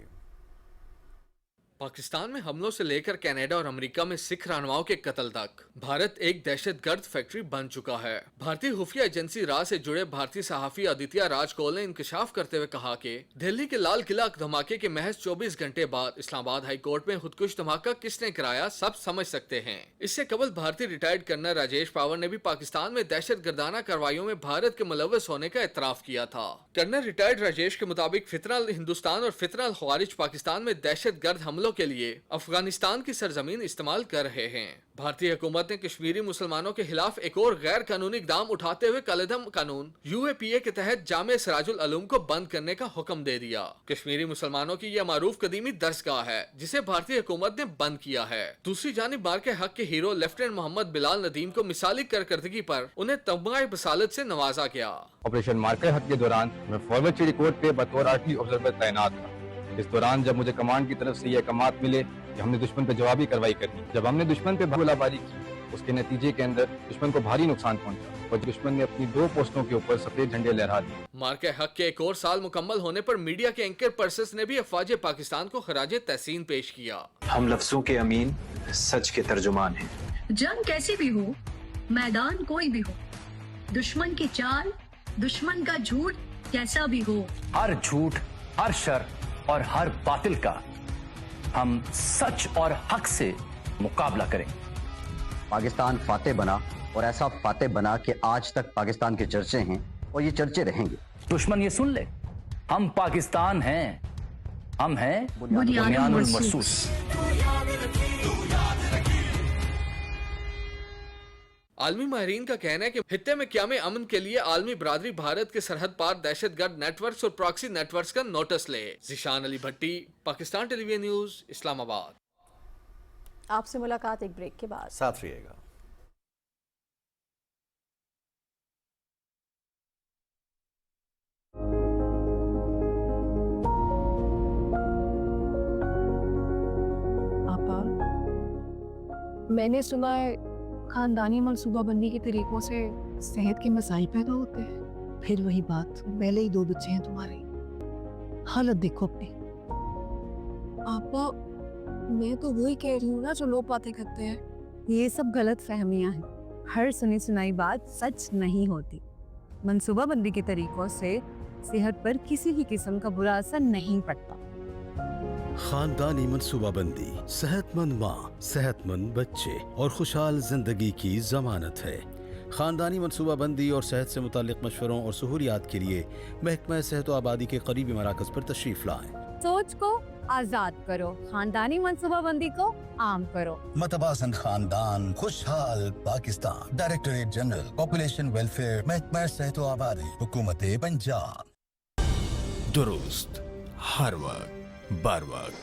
Speaker 22: पाकिस्तान में हमलों से लेकर कनाडा और अमेरिका में सिख रहनुमाओं के कत्ल तक भारत एक दहशतगर्द फैक्ट्री बन चुका है। भारतीय खुफिया एजेंसी रा से जुड़े भारतीय सहाफी आदित्य राजकोल ने इंकशाफ करते हुए कहा कि दिल्ली के लाल किला धमाके के महज 24 घंटे बाद इस्लामाबाद हाई कोर्ट में खुदकुश धमाका किसने कराया सब समझ सकते हैं। इससे कबल भारतीय रिटायर्ड कर्नल राजेश पावर ने भी पाकिस्तान में दहशत गर्दाना कार्रवाइयों में भारत के मुलव्वस होने का एतराफ किया था। कर्नल रिटायर्ड राजेश के मुताबिक फितना हिंदुस्तान और फितना ख्वारिज पाकिस्तान में दहशत गर्द हमलों के लिए अफगानिस्तान की सरजमीन इस्तेमाल कर रहे हैं। भारतीय हुकूमत ने कश्मीरी मुसलमानों के खिलाफ एक और गैर कानूनी इकदाम उठाते हुए कलदम कानून UAPA के तहत जामे सिराजुल उलूम को बंद करने का हुक्म दे दिया। कश्मीरी मुसलमानों की यह मारूफ कदीमी दरसगाह है जिसे भारतीय हुकूमत ने बंद किया है। दूसरी जानिब मार के हक के हीरो लेफ्टिनेंट मोहम्मद बिलाल नदीम को मिसाली कारकर्दगी पर उन्हें तमगाए बसालत से नवाजा गया।
Speaker 23: ऑपरेशन मार्के हक के दौरान मैं फॉर्मल चिड़ी कोर्ट पे बतौर आर्टिलरी ऑब्जर्वर तैनात था। इस दौरान जब मुझे कमांड की तरफ से यह अहकामात मिले कि हमने दुश्मन पे जवाबी कार्रवाई करनी, जब हमने दुश्मन पे गोलाबारी की उसके नतीजे के अंदर दुश्मन को भारी नुकसान पहुंचा और दुश्मन ने अपनी 2 पोस्टों के ऊपर सफेद झंडे लहरा दिए।
Speaker 22: मार्के हक के एक और साल मुकम्मल होने पर मीडिया के एंकर पर्सेस ने भी अफवाज पाकिस्तान को खराजे तहसीन पेश किया।
Speaker 24: हम लफ्जों के अमीन, सच के तर्जुमान हैं।
Speaker 25: जंग कैसी भी हो, मैदान कोई भी हो, दुश्मन की चाल, दुश्मन का झूठ कैसा भी हो,
Speaker 26: हर झूठ, हर शर और हर बातिल का हम सच और हक से मुकाबला करें।
Speaker 27: पाकिस्तान फातेह बना और ऐसा फातेह बना कि आज तक पाकिस्तान के चर्चे हैं और ये चर्चे रहेंगे।
Speaker 26: दुश्मन ये सुन ले, हम पाकिस्तान हैं, हम हैं बुनियानुल मरसूस।
Speaker 22: आलमी माहिरीन का कहना है कि खित्ते में क़याम अमन के लिए आलमी बरादरी भारत के सरहद पार दहशतगर्द नेटवर्क्स और प्रॉक्सी नेटवर्क्स का नोटिस ले। ज़ीशान अली भट्टी, पाकिस्तान टेलीविजन न्यूज़, इस्लामाबाद।
Speaker 2: आपसे मुलाकात एक ब्रेक के बाद।
Speaker 1: साथ रहिएगा।
Speaker 28: आपा, मैंने सुना है खानदानी मनसूबाबंदी के तरीकों से सेहत के मसाइल पैदा होते हैं। फिर वही बात, पहले ही 2 बच्चे हैं तुम्हारे, हालत देखो अपनी। आपा, मैं तो वही कह रही हूँ ना जो लोग बातें करते हैं।
Speaker 29: ये सब गलत फहमियाँ हैं। हर सुनी सुनाई बात सच नहीं होती। मनसूबाबंदी के तरीकों से सेहत पर किसी भी किस्म का बुरा असर नहीं पड़ता।
Speaker 30: खानदानी मनसूबाबंदी सेहतमंद माँ, सेहतमंद बच्चे और खुशहाल जिंदगी की जमानत है। खानदानी मनसूबाबंदी और सेहत से मुतालिक मशवरों और सहूलियात के लिए महकमा सेहत व आबादी के करीबी मराकज पर तशरीफ लाएं।
Speaker 29: सोच को आजाद करो, खानदानी मनसूबाबंदी को आम करो।
Speaker 31: मतवाजन खानदान, खुशहाल Pakistan. Directorate general population welfare, महकमा सेहत व आबादी, हुकूमत पंजाब।
Speaker 7: दुरुस्त हर वक्त बार वक्त।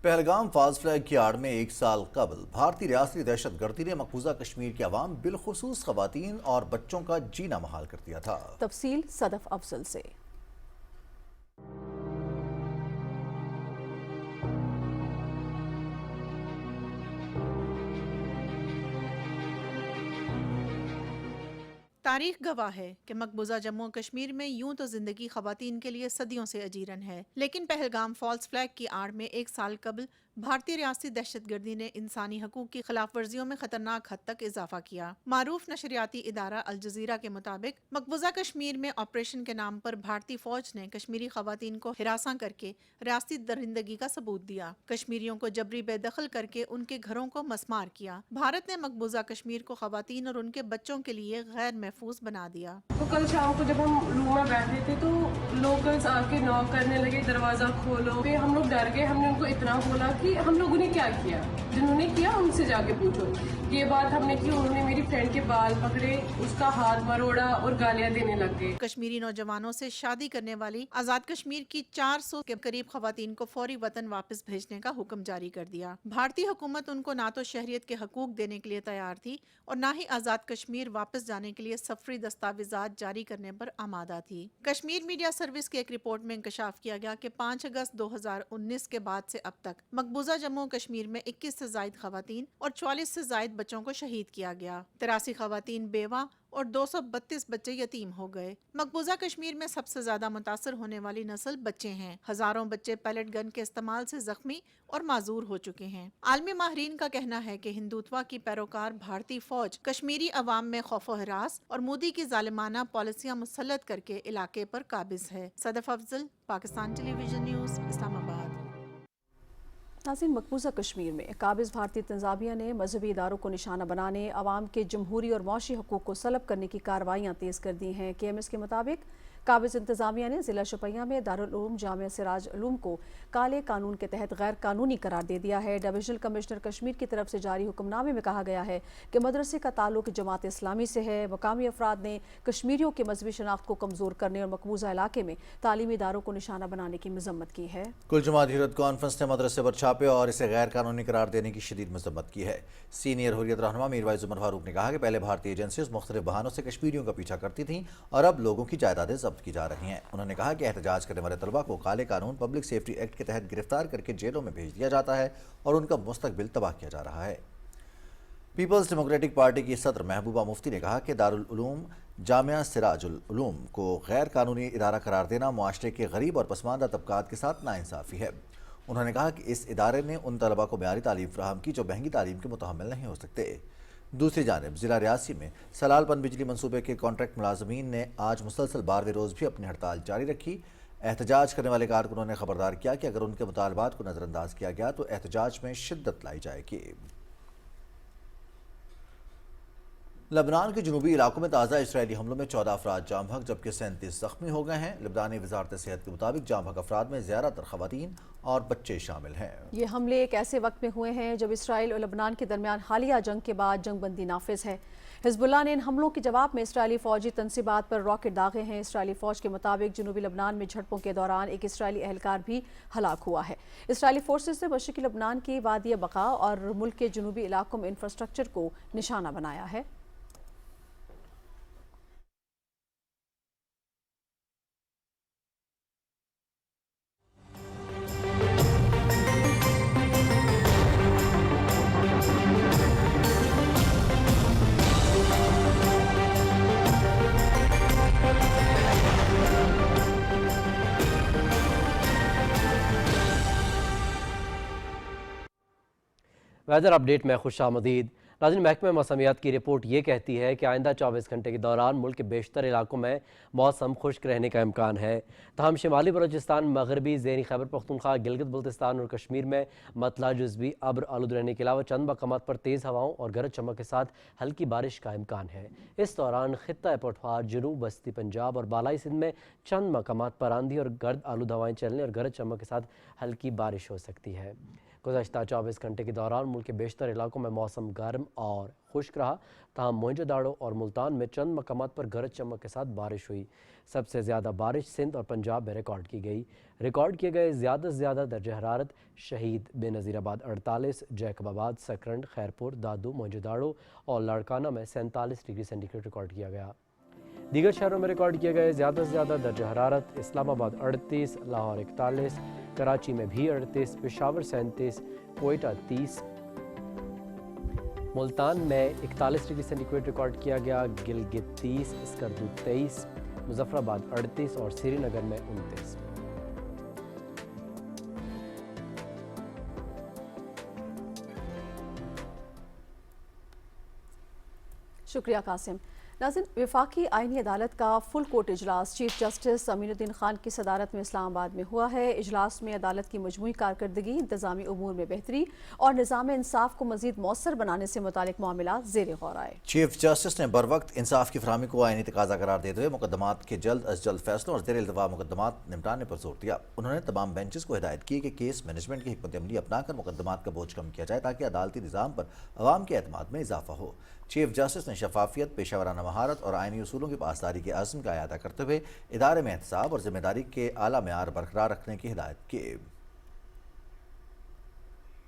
Speaker 1: पहलगाम फॉल्स फ्लैग की आड़ में 1 साल कबल भारतीय रियासती दहशतगर्दी ने मकबूजा कश्मीर के अवाम बिलखुसूस खवातीन और बच्चों का जीना महाल कर दिया था।
Speaker 2: तफसील सदफ अफजल से।
Speaker 4: تاریخ گواہ ہے کہ مقبوضہ جموں و کشمیر میں یوں تو زندگی خواتین کے لیے صدیوں سے اجیرن ہے، لیکن پہلگام فالس فلیگ کی آڑ میں 1 سال قبل بھارتی ریاستی دہشت گردی نے انسانی حقوق کی خلاف ورزیوں میں خطرناک حد تک اضافہ کیا۔ معروف نشریاتی ادارہ الجزیرہ کے مطابق مقبوضہ کشمیر میں آپریشن کے نام پر بھارتی فوج نے کشمیری خواتین کو ہراساں کر کے ریاستی درندگی کا ثبوت دیا، کشمیریوں کو جبری بے دخل کر کے ان کے گھروں کو مسمار کیا۔ بھارت نے مقبوضہ کشمیر کو خواتین اور ان کے بچوں کے لیے غیر محفوظ بنا دیا۔
Speaker 12: تو کل شام کو جب ہم روم میں بیٹھے تھے تو لوکلز آ کے ناک کرنے لگے، دروازہ کھولو، پھر ہم لوگ ڈر گئے۔ ہم نے ان کو اتنا بولا کہ ہم لوگوں نے کیا کیا، جنہوں نے کیا ان سے جا کے پوچھو۔ یہ بات ہم نے کی، انہوں نے میری فرینڈ کے بال پکڑے، اس کا ہاتھ مروڑا اور گالیاں دینے لگ گئے۔
Speaker 4: کشمیری نوجوانوں سے شادی کرنے والی آزاد کشمیر کی 400 کے قریب خواتین کو فوری وطن واپس بھیجنے کا حکم جاری کر دیا۔ بھارتی حکومت ان کو نہ تو شہریت کے حقوق دینے کے لیے تیار تھی اور نہ ہی آزاد کشمیر واپس جانے کے لیے سفری دستاویزات جاری کرنے پر آمادہ تھی۔ کشمیر میڈیا سروس کی ایک رپورٹ میں انکشاف کیا گیا کہ 5 اگست 2019 کے بعد سے اب تک مقبوضہ جموں و کشمیر میں 21 سے زائد خواتین اور 44 سے زائد بچوں کو شہید کیا گیا۔ 83 خواتین بیوہ اور 232 بچے یتیم ہو گئے۔ مقبوضہ کشمیر میں سب سے زیادہ متاثر ہونے والی نسل بچے ہیں۔ ہزاروں بچے پیلٹ گن کے استعمال سے زخمی اور معذور ہو چکے ہیں۔ عالمی ماہرین کا کہنا ہے کہ ہندوتوا کی پیروکار بھارتی فوج کشمیری عوام میں خوف و ہراس اور مودی کی ظالمانہ پالیسیاں مسلط کر کے علاقے پر قابض ہے۔ صدف افضل، پاکستان ٹیلی ویژن نیوز، اسلام آباد۔
Speaker 2: ناظرین، مقبوضہ کشمیر میں قابض بھارتی انتظامیہ نے مذہبی اداروں کو نشانہ بنانے، عوام کے جمہوری اور معاشی حقوق کو سلب کرنے کی کارروائیاں تیز کر دی ہیں۔ KMS کے مطابق قابض انتظامیہ نے ضلع شوپیاں میں دارالعلوم جامعہ سراج علوم کو کالے قانون کے تحت غیر قانونی قرار دے دیا ہے۔ ڈویژنل کمشنر کشمیر کی طرف سے جاری حکم نامے میں کہا گیا ہے کہ مدرسے کا تعلق جماعت اسلامی سے ہے۔ مقامی افراد نے کشمیریوں کی مذہبی شناخت کو کمزور کرنے اور مقبوضہ علاقے میں تعلیمی اداروں کو نشانہ بنانے کی مذمت کی ہے۔
Speaker 1: کل جماعت حریت کانفرنس نے مدرسے پر چھاپے اور اسے غیر قانونی قرار دینے کی شدید مذمت کی ہے۔ سینئر حریت رہنما میرواعظ عمر فاروق نے کہا کہ پہلے بھارتی ایجنسیز مختلف بہانوں سے کشمیریوں کا پیچھا کرتی تھیں اور اب لوگوں کی جائیدادیں ضبط کی جا رہی ہیں۔ انہوں نے کہا کہ احتجاج کرنے والے طلباء کو کالے قانون پبلک سیفٹی ایکٹ کے تحت گرفتار کر کے جیلوں میں بھیج دیا جاتا ہے اور ان کا مستقبل تباہ کیا جا رہا ہے۔ پیپلز ڈیموکریٹک پارٹی کی صدر محبوبہ مفتی نے کہا کہ دارالعلوم جامعہ سراج العلوم کو غیر قانونی ادارہ قرار دینا معاشرے کے غریب اور پسماندہ طبقات کے ساتھ ناانصافی ہے۔ انہوں نے کہا کہ اس ادارے نے ان طلباء کو معیاری تعلیم فراہم کی جو مہنگی تعلیم کے متحمل نہیں ہو سکتے۔ دوسری جانب ضلع ریاسی میں سلال پن بجلی منصوبے کے کانٹریکٹ ملازمین نے آج مسلسل 12ویں روز بھی اپنی ہڑتال جاری رکھی۔ احتجاج کرنے والے کارکنوں نے خبردار کیا کہ اگر ان کے مطالبات کو نظر انداز کیا گیا تو احتجاج میں شدت لائی جائے گی۔ لبنان کے جنوبی علاقوں میں تازہ اسرائیلی حملوں میں 14 افراد جاں بحق جبکہ 37 زخمی ہو گئے ہیں۔ لبنانی وزارت صحت کے مطابق جاں بحق افراد میں زیادہ تر خواتین اور بچے شامل ہیں۔
Speaker 2: یہ حملے ایک ایسے وقت میں ہوئے ہیں جب اسرائیل اور لبنان کے درمیان حالیہ جنگ کے بعد جنگ بندی نافذ ہے۔ حزب اللہ نے ان حملوں کے جواب میں اسرائیلی فوجی تنصیبات پر راکٹ داغے ہیں۔ اسرائیلی فوج کے مطابق جنوبی لبنان میں جھڑپوں کے دوران ایک اسرائیلی اہلکار بھی ہلاک ہوا ہے۔ اسرائیلی فورسز نے مشرقی لبنان کی وادی بقا اور ملک کے جنوبی علاقوں میں انفراسٹرکچر کو نشانہ بنایا ہے۔
Speaker 5: ویدر اپڈیٹ میں خوش آمدید۔ ناظرین، محکمہ موسمیات کی رپورٹ یہ کہتی ہے کہ آئندہ 24 گھنٹے کے دوران ملک کے بیشتر علاقوں میں موسم خشک رہنے کا امکان ہے، تاہم شمالی بلوچستان، مغربی زیریں خیبر پختونخوا، گلگت بلتستان اور کشمیر میں مطلع جزوی ابر آلود رہنے کے علاوہ چند مقامات پر تیز ہواؤں اور گرج چمک کے ساتھ ہلکی بارش کا امکان ہے۔ اس دوران خطہ پٹوار، جنوب وسطی پنجاب اور بالائی سندھ میں چند مقامات پر آندھی اور گرد آلود ہوائیں چلنے اور گرج چمک کے ساتھ ہلکی بارش ہو سکتی ہے۔ گزشتہ 24 گھنٹے کے دوران ملک کے بیشتر علاقوں میں موسم گرم اور خشک رہا، تاہم موئنجو داڑو اور ملتان میں چند مقامات پر گرج چمک کے ساتھ بارش ہوئی۔ سب سے زیادہ بارش سندھ اور پنجاب میں ریکارڈ کی گئی۔ ریکارڈ کیے گئے زیادہ سے زیادہ درجہ حرارت شہید بے نظیر آباد 48، جیکب آباد، سکرنڈ، خیرپور، دادو، موئنجو داڑو اور لاڑکانہ میں 47 ڈگری سینٹی گریڈ ریکارڈ کیا گیا۔ دیگر شہروں میں ریکارڈ کیے گئے زیادہ سے زیادہ درجہ حرارت اسلام آباد 38، لاہور 41، کراچی میں بھی 38، پشاور 37، کوئٹہ 30، ملتان میں 41 ڈگری سینٹی گریڈ ریکارڈ کیا گیا، گلگت 30، اسکردو 23، مظفر آباد 38 اور سری نگر میں 29۔
Speaker 2: شکریہ قاسم۔ ناظرین، وفاقی آئینی عدالت کا فل کورٹ اجلاس چیف جسٹس امین الدین خان کی صدارت میں اسلام آباد میں ہوا ہے۔ اجلاس میں عدالت کی مجموعی کارکردگی، انتظامی امور میں بہتری اور نظام انصاف کو مزید مؤثر بنانے سے متعلق معاملات زیر غور آئے۔
Speaker 1: چیف جسٹس نے بروقت انصاف کی فراہمی کو آئینی تقاضا قرار دیتے ہوئے مقدمات کے جلد از جلد فیصلوں اور زیر التوا مقدمات نمٹانے پر زور دیا۔ انہوں نے تمام بینچز کو ہدایت کی کہ کیس مینجمنٹ کی حکمت عملی اپنا کر مقدمات کا بوجھ کم کیا جائے تاکہ عدالتی نظام پر عوام کے اعتماد میں اضافہ ہو۔ چیف جسٹس نے شفافیت، پیشہ ورانہ مہارت اور آئینی اصولوں کی پاسداری کے عزم کا اعادہ کرتے ہوئے ادارے میں احتساب اور ذمہ داری کے اعلیٰ معیار برقرار رکھنے کی ہدایت کی۔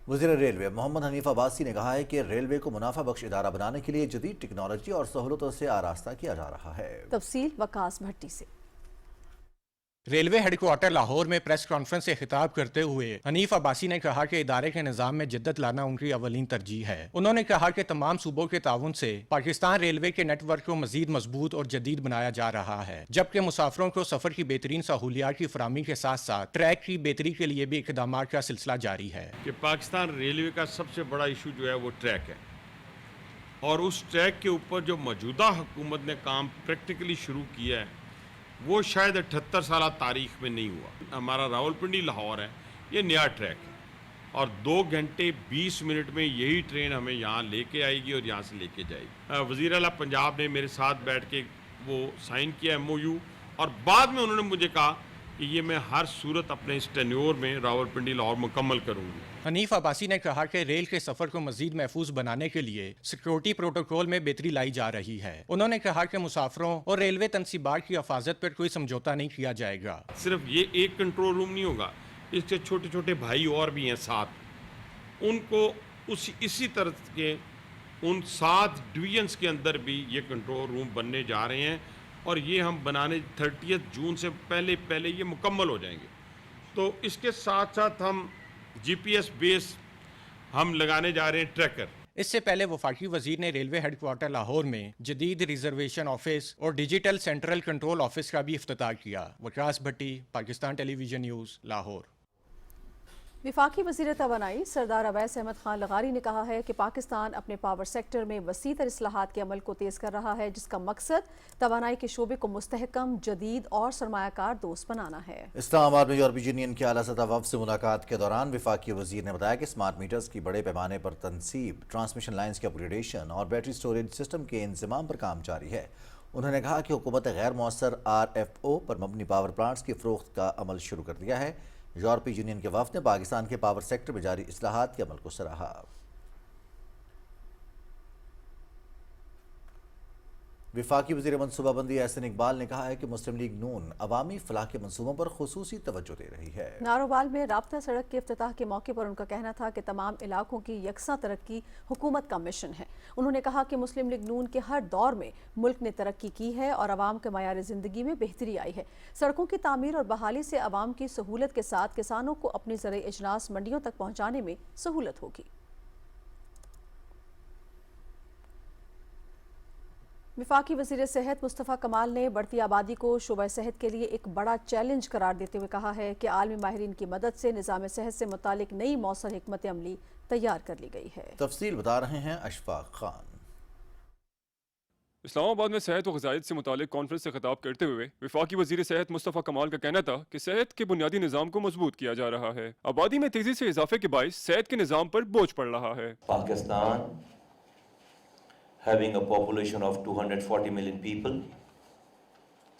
Speaker 1: وزیر ریلوے محمد حنیف عباسی نے کہا ہے کہ ریلوے کو منافع بخش ادارہ بنانے کے لیے جدید ٹیکنالوجی اور سہولتوں سے آراستہ کیا جا رہا ہے۔
Speaker 2: تفصیل وقاص بھٹی سے۔
Speaker 6: ریلوے ہیڈ کوارٹر لاہور میں پریس کانفرنس سے خطاب کرتے ہوئے حنیف عباسی نے کہا کہ ادارے کے نظام میں جدت لانا ان کی اولین ترجیح ہے۔ انہوں نے کہا کہ تمام صوبوں کے تعاون سے پاکستان ریلوے کے نیٹ ورک کو مزید مضبوط اور جدید بنایا جا رہا ہے، جبکہ مسافروں کو سفر کی بہترین سہولیات کی فراہمی کے ساتھ ساتھ ٹریک کی بہتری کے لیے بھی اقدامات کا سلسلہ جاری ہے۔
Speaker 8: کہ پاکستان ریلوے کا سب سے بڑا ایشو جو ہے وہ ٹریک ہے، اور اس ٹریک کے اوپر جو موجودہ حکومت نے کام پریکٹیکلی شروع کیا ہے وہ شاید 78 سالہ تاریخ میں نہیں ہوا۔ ہمارا راولپنڈی لاہور ہے، یہ نیا ٹریک ہے، اور 2 گھنٹے 20 منٹ میں یہی ٹرین ہمیں یہاں لے کے آئے گی اور یہاں سے لے کے جائے گی۔ وزیر اعلیٰ پنجاب نے میرے ساتھ بیٹھ کے وہ سائن کیا MOU، اور بعد میں انہوں نے مجھے کہا کہ یہ میں ہر صورت اپنے اس ٹینیور میں راولپنڈی لاہور مکمل کروں گی۔
Speaker 6: حنیف عباسی نے کہا کہ ریل کے سفر کو مزید محفوظ بنانے کے لیے سیکیورٹی پروٹوکول میں بہتری لائی جا رہی ہے۔ انہوں نے کہا کہ مسافروں اور ریلوے تنصیبات کی حفاظت پر کوئی سمجھوتا نہیں کیا جائے گا۔
Speaker 8: صرف یہ ایک کنٹرول روم نہیں ہوگا، اس کے چھوٹے چھوٹے بھائی اور بھی ہیں ساتھ، ان کو اسی طرح کے ان 7 ڈویژنز کے اندر بھی یہ کنٹرول روم بننے جا رہے ہیں، اور یہ ہم بنانے 30 جون سے پہلے یہ مکمل ہو جائیں گے۔ تو اس کے ساتھ ساتھ ہم GPS بیس ہم لگانے جا رہے ہیں ٹریکر۔
Speaker 6: اس سے پہلے وفاقی وزیر نے ریلوے ہیڈ کوارٹر لاہور میں جدید ریزرویشن آفس اور ڈیجیٹل سینٹرل کنٹرول آفس کا بھی افتتاح کیا۔ وقاص بھٹی، پاکستان ٹیلی ویژن نیوز، لاہور۔
Speaker 2: وفاقی وزیر توانائی سردار اویس احمد خان لغاری نے کہا ہے کہ پاکستان اپنے پاور سیکٹر میں وسیع تر اصلاحات کے عمل کو تیز کر رہا ہے، جس کا مقصد توانائی کے شعبے کو مستحکم، جدید اور سرمایہ کار دوست بنانا ہے۔
Speaker 1: اسلام آباد میں یورپی یونین کے اعلیٰ سطح وفد سے ملاقات کے دوران وفاقی وزیر نے بتایا کہ اسمارٹ میٹرز کی بڑے پیمانے پر تنصیب، ٹرانسمیشن لائنز کی اپ گریڈیشن اور بیٹری سٹوریج سسٹم کے انضمام پر کام جاری ہے۔ انہوں نے کہا کہ حکومت غیر مؤثر RFO پر مبنی پاور پلانٹس کی فروخت کا عمل شروع کر دیا ہے۔ یورپی یونین کے وفد نے پاکستان کے پاور سیکٹر میں جاری اصلاحات کے عمل کو سراہا۔ وفاقی وزیر منصوبہ بندی احسن اقبال نے کہا ہے کہ مسلم لیگ نون عوامی فلاح کے منصوبوں پر خصوصی توجہ دے رہی ہے۔
Speaker 2: ناروبال میں رابطہ سڑک کے افتتاح کے موقع پر ان کا کہنا تھا کہ تمام علاقوں کی یکساں ترقی حکومت کا مشن ہے۔ انہوں نے کہا کہ مسلم لیگ نون کے ہر دور میں ملک نے ترقی کی ہے اور عوام کے معیار زندگی میں بہتری آئی ہے۔ سڑکوں کی تعمیر اور بحالی سے عوام کی سہولت کے ساتھ کسانوں کو اپنی زرعی اجناس منڈیوں تک پہنچانے میں سہولت ہوگی۔ وفاقی وزیر صحت مصطفیٰ کمال نے بڑھتی آبادی کو شعبہ صحت کے لیے ایک بڑا چیلنج قرار دیتے ہوئے کہا ہے کہ عالمی ماہرین کی مدد سے نظام صحت سے متعلق نئی مؤثر حکمت عملی تیار کر لی گئی ہے۔
Speaker 1: تفصیل بتا رہے ہیں اشفاق خان۔
Speaker 10: اسلام آباد میں صحت و غذائیت سے متعلق کانفرنس سے خطاب کرتے ہوئے وفاقی وزیر صحت مصطفیٰ کمال کا کہنا تھا کہ صحت کے بنیادی نظام کو مضبوط کیا جا رہا ہے۔ آبادی میں تیزی سے اضافے کے باعث صحت کے نظام پر بوجھ پڑ رہا ہے۔
Speaker 11: Pakistan having a population of 240 million people,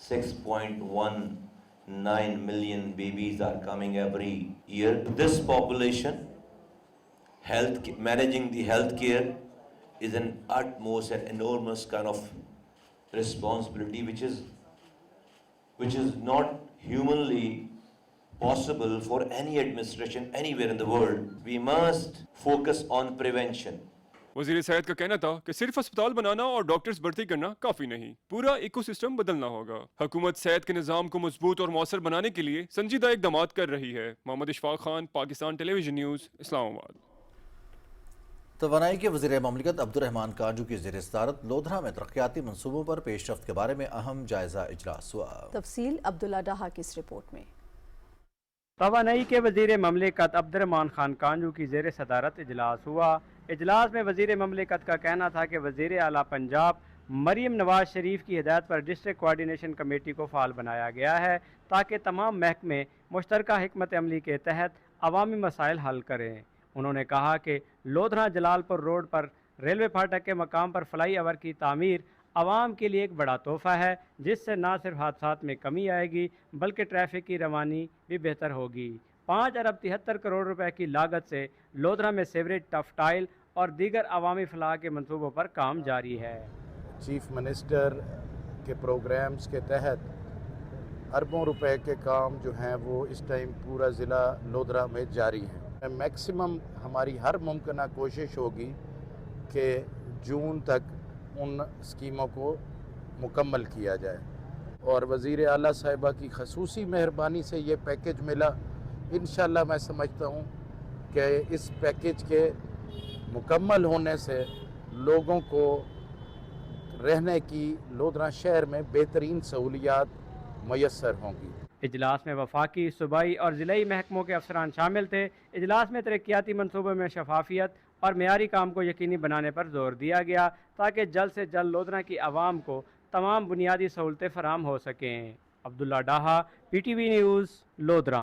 Speaker 11: 6.19 million babies are coming every year. This population, managing the healthcare is an utmost and enormous kind of responsibility, which is not humanly possible for any administration anywhere in the world. We must focus on prevention.
Speaker 10: وزیر صحت کا کہنا تھا کہ صرف اسپتال بنانا اور doctors بھرتی کرنا کافی نہیں، پورا ایکو سسٹم بدلنا ہوگا۔ حکومت صحت کے نظام کو مضبوط اور مؤثر بنانے کے لیے سنجیدہ اقدامات کر رہی ہے۔ محمد اشفاق خان، پاکستان ٹیلی ویژن نیوز، اسلام آباد۔
Speaker 1: توانائی کے وزیر مملکت عبدالرحمان کانجو کی زیر صدارت لودھرا میں ترقیاتی منصوبوں پر پیش رفت کے بارے میں اہم جائزہ اجلاس ہوا۔
Speaker 2: تفصیل عبداللہ ڈاہا کی اس رپورٹ میں۔
Speaker 3: توانائی کے وزیر مملکت عبدالرحمان خان کانجو کی زیر صدارت اجلاس ہوا۔ اجلاس میں وزیر مملکت کا کہنا تھا کہ وزیر اعلیٰ پنجاب مریم نواز شریف کی ہدایت پر ڈسٹرکٹ کوارڈینیشن کمیٹی کو فعال بنایا گیا ہے تاکہ تمام محکمے مشترکہ حکمت عملی کے تحت عوامی مسائل حل کریں۔ انہوں نے کہا کہ لودھرا جلال پور روڈ پر ریلوے پھاٹک کے مقام پر فلائی اوور کی تعمیر عوام کے لیے ایک بڑا تحفہ ہے، جس سے نہ صرف حادثات میں کمی آئے گی بلکہ ٹریفک کی روانی بھی بہتر ہوگی۔ 5 ارب 73 کروڑ روپے کی لاگت سے لودھرا میں سیوریج ٹف ٹائل اور دیگر عوامی فلاح کے منصوبوں پر کام جاری ہے۔
Speaker 9: چیف منسٹر کے پروگرامز کے تحت اربوں روپے کے کام جو ہیں وہ اس ٹائم پورا ضلع لودھرا میں جاری ہیں۔ میکسیمم ہماری ہر ممکنہ کوشش ہوگی کہ جون تک ان اسکیموں کو مکمل کیا جائے، اور وزیر اعلیٰ صاحبہ کی خصوصی مہربانی سے یہ پیکج ملا۔ انشاءاللہ میں سمجھتا ہوں کہ اس پیکج کے مکمل ہونے سے لوگوں کو رہنے کی لودھرا شہر میں بہترین سہولیات میسر ہوں گی۔
Speaker 3: اجلاس میں وفاقی، صوبائی اور ضلعی محکموں کے افسران شامل تھے۔ اجلاس میں ترقیاتی منصوبوں میں شفافیت اور معیاری کام کو یقینی بنانے پر زور دیا گیا تاکہ جلد سے جلد لودھرا کی عوام کو تمام بنیادی سہولتیں فراہم ہو سکیں۔ Abdullah Daha, P T V news, Lodhran.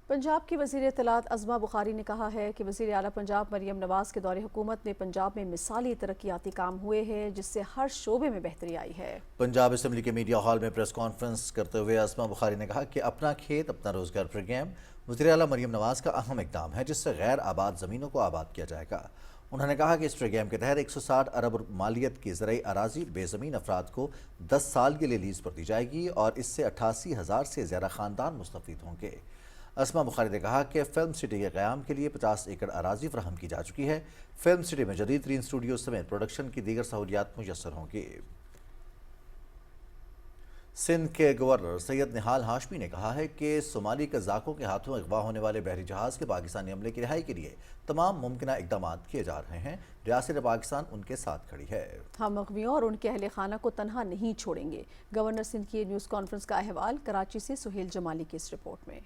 Speaker 2: Punjab کی وزیر اطلاعات عظمہ بخاری نے کہا ہے کہ وزیر اعلیٰ پنجاب مریم نواز کے دور حکومت میں پنجاب میں مثالی ترقیاتی کام ہوئے ہیں جس سے ہر شعبے میں بہتری آئی ہے۔
Speaker 1: پنجاب اسمبلی کے میڈیا ہال میں پریس کانفرنس کرتے ہوئے عظمہ بخاری نے کہا کہ اپنا کھیت اپنا روزگار پروگرام وزیر اعلیٰ مریم نواز کا اہم اقدام ہے، جس سے غیر آباد زمینوں کو آباد کیا جائے گا۔ انہوں نے کہا کہ اس پروگرام کے تحت 160 ارب مالیت کی زرعی اراضی بے زمین افراد کو 10 سال کے لیے لیز پر دی جائے گی اور اس سے 88,000 سے زیادہ خاندان مستفید ہوں گے۔ عظمہ بخاری نے کہا کہ فلم سٹی کے قیام کے لیے 50 ایکڑ اراضی فراہم کی جا چکی ہے۔ فلم سٹی میں جدید ترین اسٹوڈیو سمیت پروڈکشن کی دیگر سہولیات میسر ہوں گی۔ سندھ کے گورنر سید نہال ہاشمی نے کہا ہے کہ صومالی قزاقوں کے ہاتھوں اغوا ہونے والے بحری جہاز کے پاکستانی عملے کی رہائی کے لیے تمام ممکنہ اقدامات کیے جا رہے ہیں۔ ریاست پاکستان ان کے ساتھ کھڑی ہے۔
Speaker 2: ہم اغویوں اور ان کے اہل خانہ کو تنہا نہیں چھوڑیں گے۔ گورنر سندھ کی نیوز کانفرنس کا احوال کراچی سے سہیل جمالی کی اس رپورٹ میں۔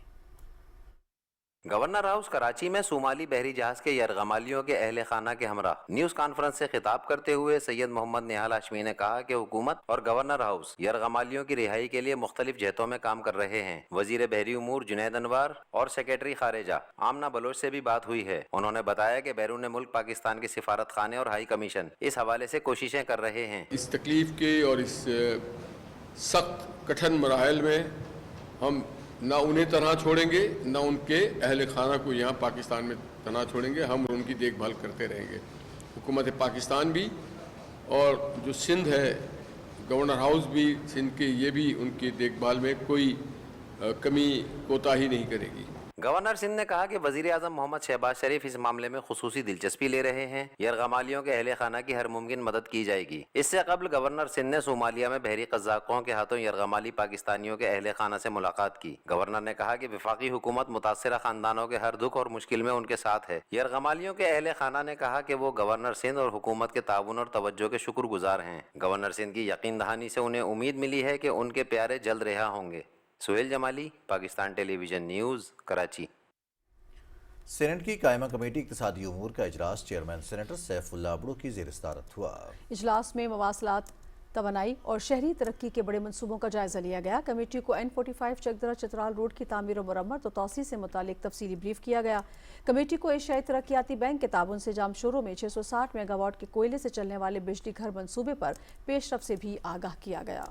Speaker 13: گورنر ہاؤس کراچی میں صومالی بحری جہاز کے یرغمالیوں کے اہل خانہ کے ہمراہ نیوز کانفرنس سے خطاب کرتے ہوئے سید محمد نہال ہاشمی نے کہا کہ حکومت اور گورنر ہاؤس یرغمالیوں کی رہائی کے لیے مختلف جہتوں میں کام کر رہے ہیں۔ وزیر بحری امور جنید انوار اور سیکریٹری خارجہ آمنہ بلوچ سے بھی بات ہوئی ہے۔ انہوں نے بتایا کہ بیرون ملک پاکستان کے سفارت خانے اور ہائی کمیشن اس حوالے سے کوششیں کر رہے ہیں۔
Speaker 14: اس تکلیف کے اور اس سخت کٹھن مراحل میں ہم نہ انہیں تنہا چھوڑیں گے نہ ان کے اہل خانہ کو یہاں پاکستان میں تنہا چھوڑیں گے۔ ہم ان کی دیکھ بھال کرتے رہیں گے۔ حکومت پاکستان بھی اور جو سندھ ہے گورنر ہاؤس بھی سندھ کے، یہ بھی ان کی دیکھ بھال میں کوئی کمی کوتاہی نہیں کرے گی۔
Speaker 13: گورنر سندھ نے کہا کہ وزیر اعظم محمد شہباز شریف اس معاملے میں خصوصی دلچسپی لے رہے ہیں۔ یرغمالیوں کے اہل خانہ کی ہر ممکن مدد کی جائے گی۔ اس سے قبل گورنر سندھ نے صومالیہ میں بحری قزاقوں کے ہاتھوں یرغمالی پاکستانیوں کے اہل خانہ سے ملاقات کی۔ گورنر نے کہا کہ وفاقی حکومت متاثرہ خاندانوں کے ہر دکھ اور مشکل میں ان کے ساتھ ہے۔ یرغمالیوں کے اہل خانہ نے کہا کہ وہ گورنر سندھ اور حکومت کے تعاون اور توجہ کے شکر گزار ہیں۔ گورنر سندھ کی یقین دہانی سے انہیں امید ملی ہے کہ ان کے پیارے جلد رہا ہوں گے۔ سہیل جمالی، پاکستان ٹیلی ویژن نیوز، کراچی۔
Speaker 1: سینٹ کی قائمہ کمیٹی اقتصادی امور کا اجلاس چیئرمین سینیٹر سیف اللہ ابڑو کی زیر صدارت ہوا۔
Speaker 2: اجلاس میں مواصلات، توانائی اور شہری ترقی کے بڑے منصوبوں کا جائزہ لیا گیا۔ کمیٹی کو N45 چکدرہ چترال روڈ کی تعمیر و مرمت و توسیع سے متعلق تفصیلی بریف کیا گیا۔ کمیٹی کو ایشیائی ترقیاتی بینک کے تعاون سے جام شوروں میں 660 میگا واٹ کے کوئلے سے چلنے والے بجلی گھر منصوبے پر پیش رفت سے بھی آگاہ کیا گیا۔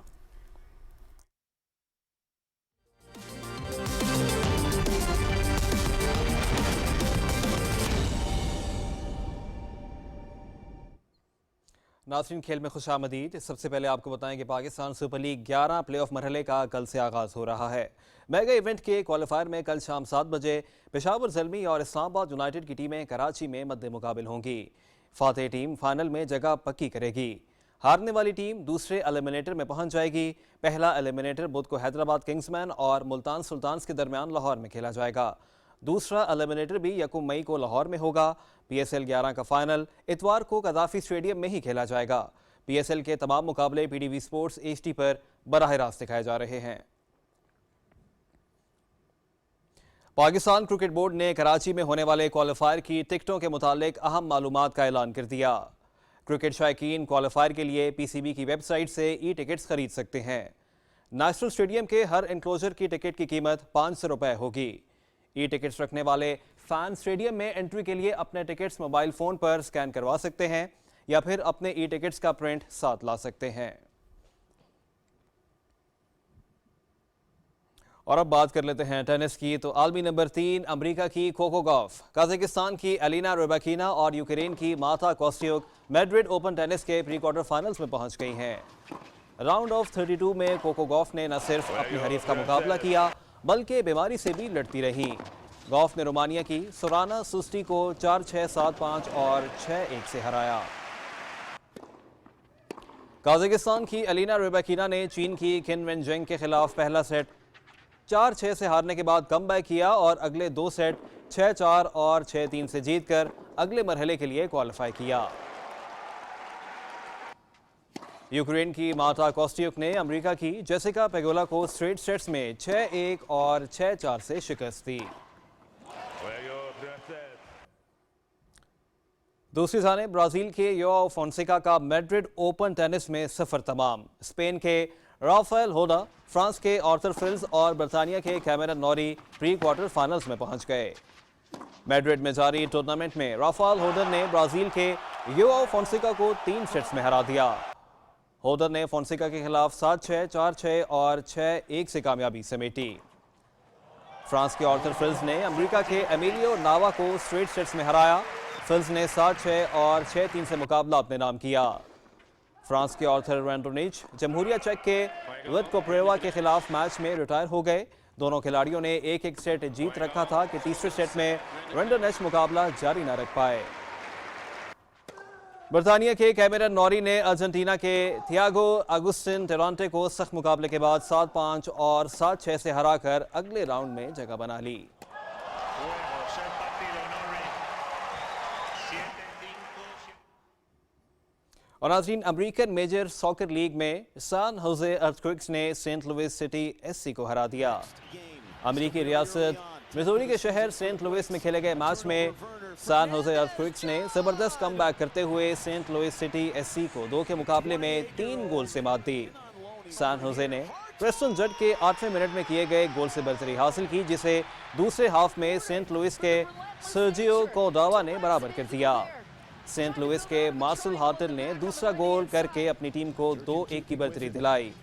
Speaker 15: ناظرین، کھیل میں خوش آمدید۔ سب سے پہلے آپ کو بتائیں کہ Pakistan super league 11 play of مرحلے کا کل سے آغاز ہو رہا ہے۔ میگا ایونٹ کے کوالیفائر میں کل شام 7 بجے پشاور زلمی اور اسلام آباد یونائیٹڈ کی ٹیمیں کراچی میں مد مقابل ہوں گی۔ فاتح ٹیم فائنل میں جگہ پکی کرے گی۔ ہارنے والی ٹیم دوسرے ایلیمنیٹر میں پہنچ جائے گی۔ پہلا ایلیمنیٹر بدھ کو حیدرآباد کنگز مین اور ملتان سلطانز کے درمیان لاہور میں کھیلا جائے گا۔ दूसरा एलिमिनेटर भी 1 मई को लाहौर में होगा। PSL 11 का फाइनल इतवार को कदाफी स्टेडियम में ही खेला जाएगा। PSL के तमाम मुकाबले PTV स्पोर्ट्स HD पर बराह रास्त दिखाए जा रहे हैं। पाकिस्तान क्रिकेट बोर्ड ने कराची में होने वाले क्वालिफायर की टिकटों के मुतालिक अहम मालूमात का ऐलान कर दिया। क्रिकेट शायकीन क्वालिफायर के लिए PCB की वेबसाइट से ई-टिकट्स खरीद सकते हैं। नेशनल स्टेडियम के हर इंक्लोजर की टिकट की कीमत 500 रुपये होगी। ई-टिकट्स रखने वाले फैन स्टेडियम में एंट्री के लिए अपने टिकट्स मोबाइल फ़ोन पर स्कैन करवा सकते हैं या फिर अपने ई-टिकट्स का प्रिंट साथ ला सकते हैं। और अब बात कर लेते हैं टेनिस की। तो आलमी नंबर 3 अमेरिका की कोको गॉफ, कजाकिस्तान की एलिना रैबाकिना और यूक्रेन की मार्ता कोस्टियुक मैड्रिड ओपन टेनिस के प्री क्वार्टर फाइनल्स में पहुंच गई हैं। राउंड ऑफ 32 में कोको गॉफ ने न सिर्फ अपनी हरीफ का मुकाबला किया बल्कि बीमारी से भी लड़ती रही। गॉफ ने रोमानिया की सोराना सुस्टी को 4-6, 7-5 और 6-1 से हराया। कजाकिस्तान की एलिना रैबाकिना ने चीन की किन वेनजेंग के खिलाफ पहला सेट 4-6 से हारने के बाद कमबैक किया और अगले 2 सेट 6-4 और 6-3 से जीतकर अगले मरहले के लिए क्वालिफाई किया। यूक्रेन की मार्ता कोस्टियुक ने अमेरिका की जेसिका पेगोला को स्ट्रेट सेट्स में 6-1 और 6-4 से शिकस्त दी। दूसरी जानिब ब्राजील के योआओ फोंसेका का मैड्रिड ओपन टेनिस में सफर तमाम। स्पेन के राफेल होडा, फ्रांस के आर्थर फिल्स और बर्तानिया के कैमेरन नॉरी प्री क्वार्टर फाइनल्स में पहुंच गए। मैड्रिड में जारी टूर्नामेंट में राफेल होडर ने ब्राजील के योआओ फोंसेका को 3 सेट्स में हरा दिया। होडर ने फोंसेका के खिलाफ 7-6, 4-6 और 6-1 से कामयाबी समेटी। फ्रांस के आर्थर फिल्स ने अमेरिका के एमिलियो नावा को स्ट्रेट सेट्स में हराया। फिल्स ने 7-6 और 6-3 से मुकाबला अपने नाम किया। फ्रांस के आर्थर रैंडोनिच जमहूरिया चेक के विटकोप्रेवा के खिलाफ मैच में रिटायर हो गए। दोनों खिलाड़ियों ने 1-1 सेट जीत रखा था कि तीसरे सेट में रैंडोनिच मुकाबला जारी न रख पाए। बर्तानिया के कैमेरन नॉरी ने अर्जेंटीना के थियागो अगुस्टिन टेरांटे को सख्त मुकाबले के बाद 7-5 और 7-6 से हराकर अगले राउंड में जगह बना ली। और नाज़रीन, अमेरिकन मेजर सॉकर लीग में सान होजे अर्थक्वेक्स ने सेंट लुइस सिटी SC को हरा दिया। अमेरिकी रियासत मिजोरी के शहर सेंट लुइस में खेले गए मैच में सान होजे अर्थक्वेक्स ने ज़बरदस्त कमबैक करते हुए सेंट लुइस सिटी SC को 2 के मुकाबले में 3 गोल से मात दी। सान होजे ने प्रेस्टन जड के 8वें मिनट में किए गए गोल से बरतरी हासिल की, जिसे दूसरे हाफ में सेंट लुइस के सर्जियो कोडावा ने बराबर कर दिया। सेंट लुइस के मार्सल हार्टल ने दूसरा गोल करके अपनी टीम को 2-1 की बढ़तरी दिलाई।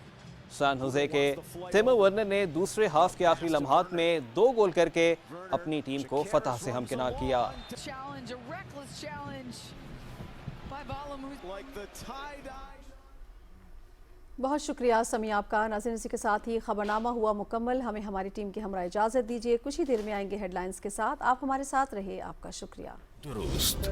Speaker 15: सान होजे के टिमो वर्नर ने दूसरे हाफ के आखिरी लम्हात में 2 गोल करके अपनी टीम को फतह से हमकिनार किया।
Speaker 2: बहुत शुक्रिया समी आपका। नाज़रीन, इसी के साथ ही खबरनामा हुआ मुकम्मल। हमें हमारी टीम की हमरा इजाज़त दीजिए। कुछ ही देर में आएंगे हेडलाइंस के साथ। आप हमारे साथ रहे, आपका शुक्रिया।
Speaker 7: दुरुस्त।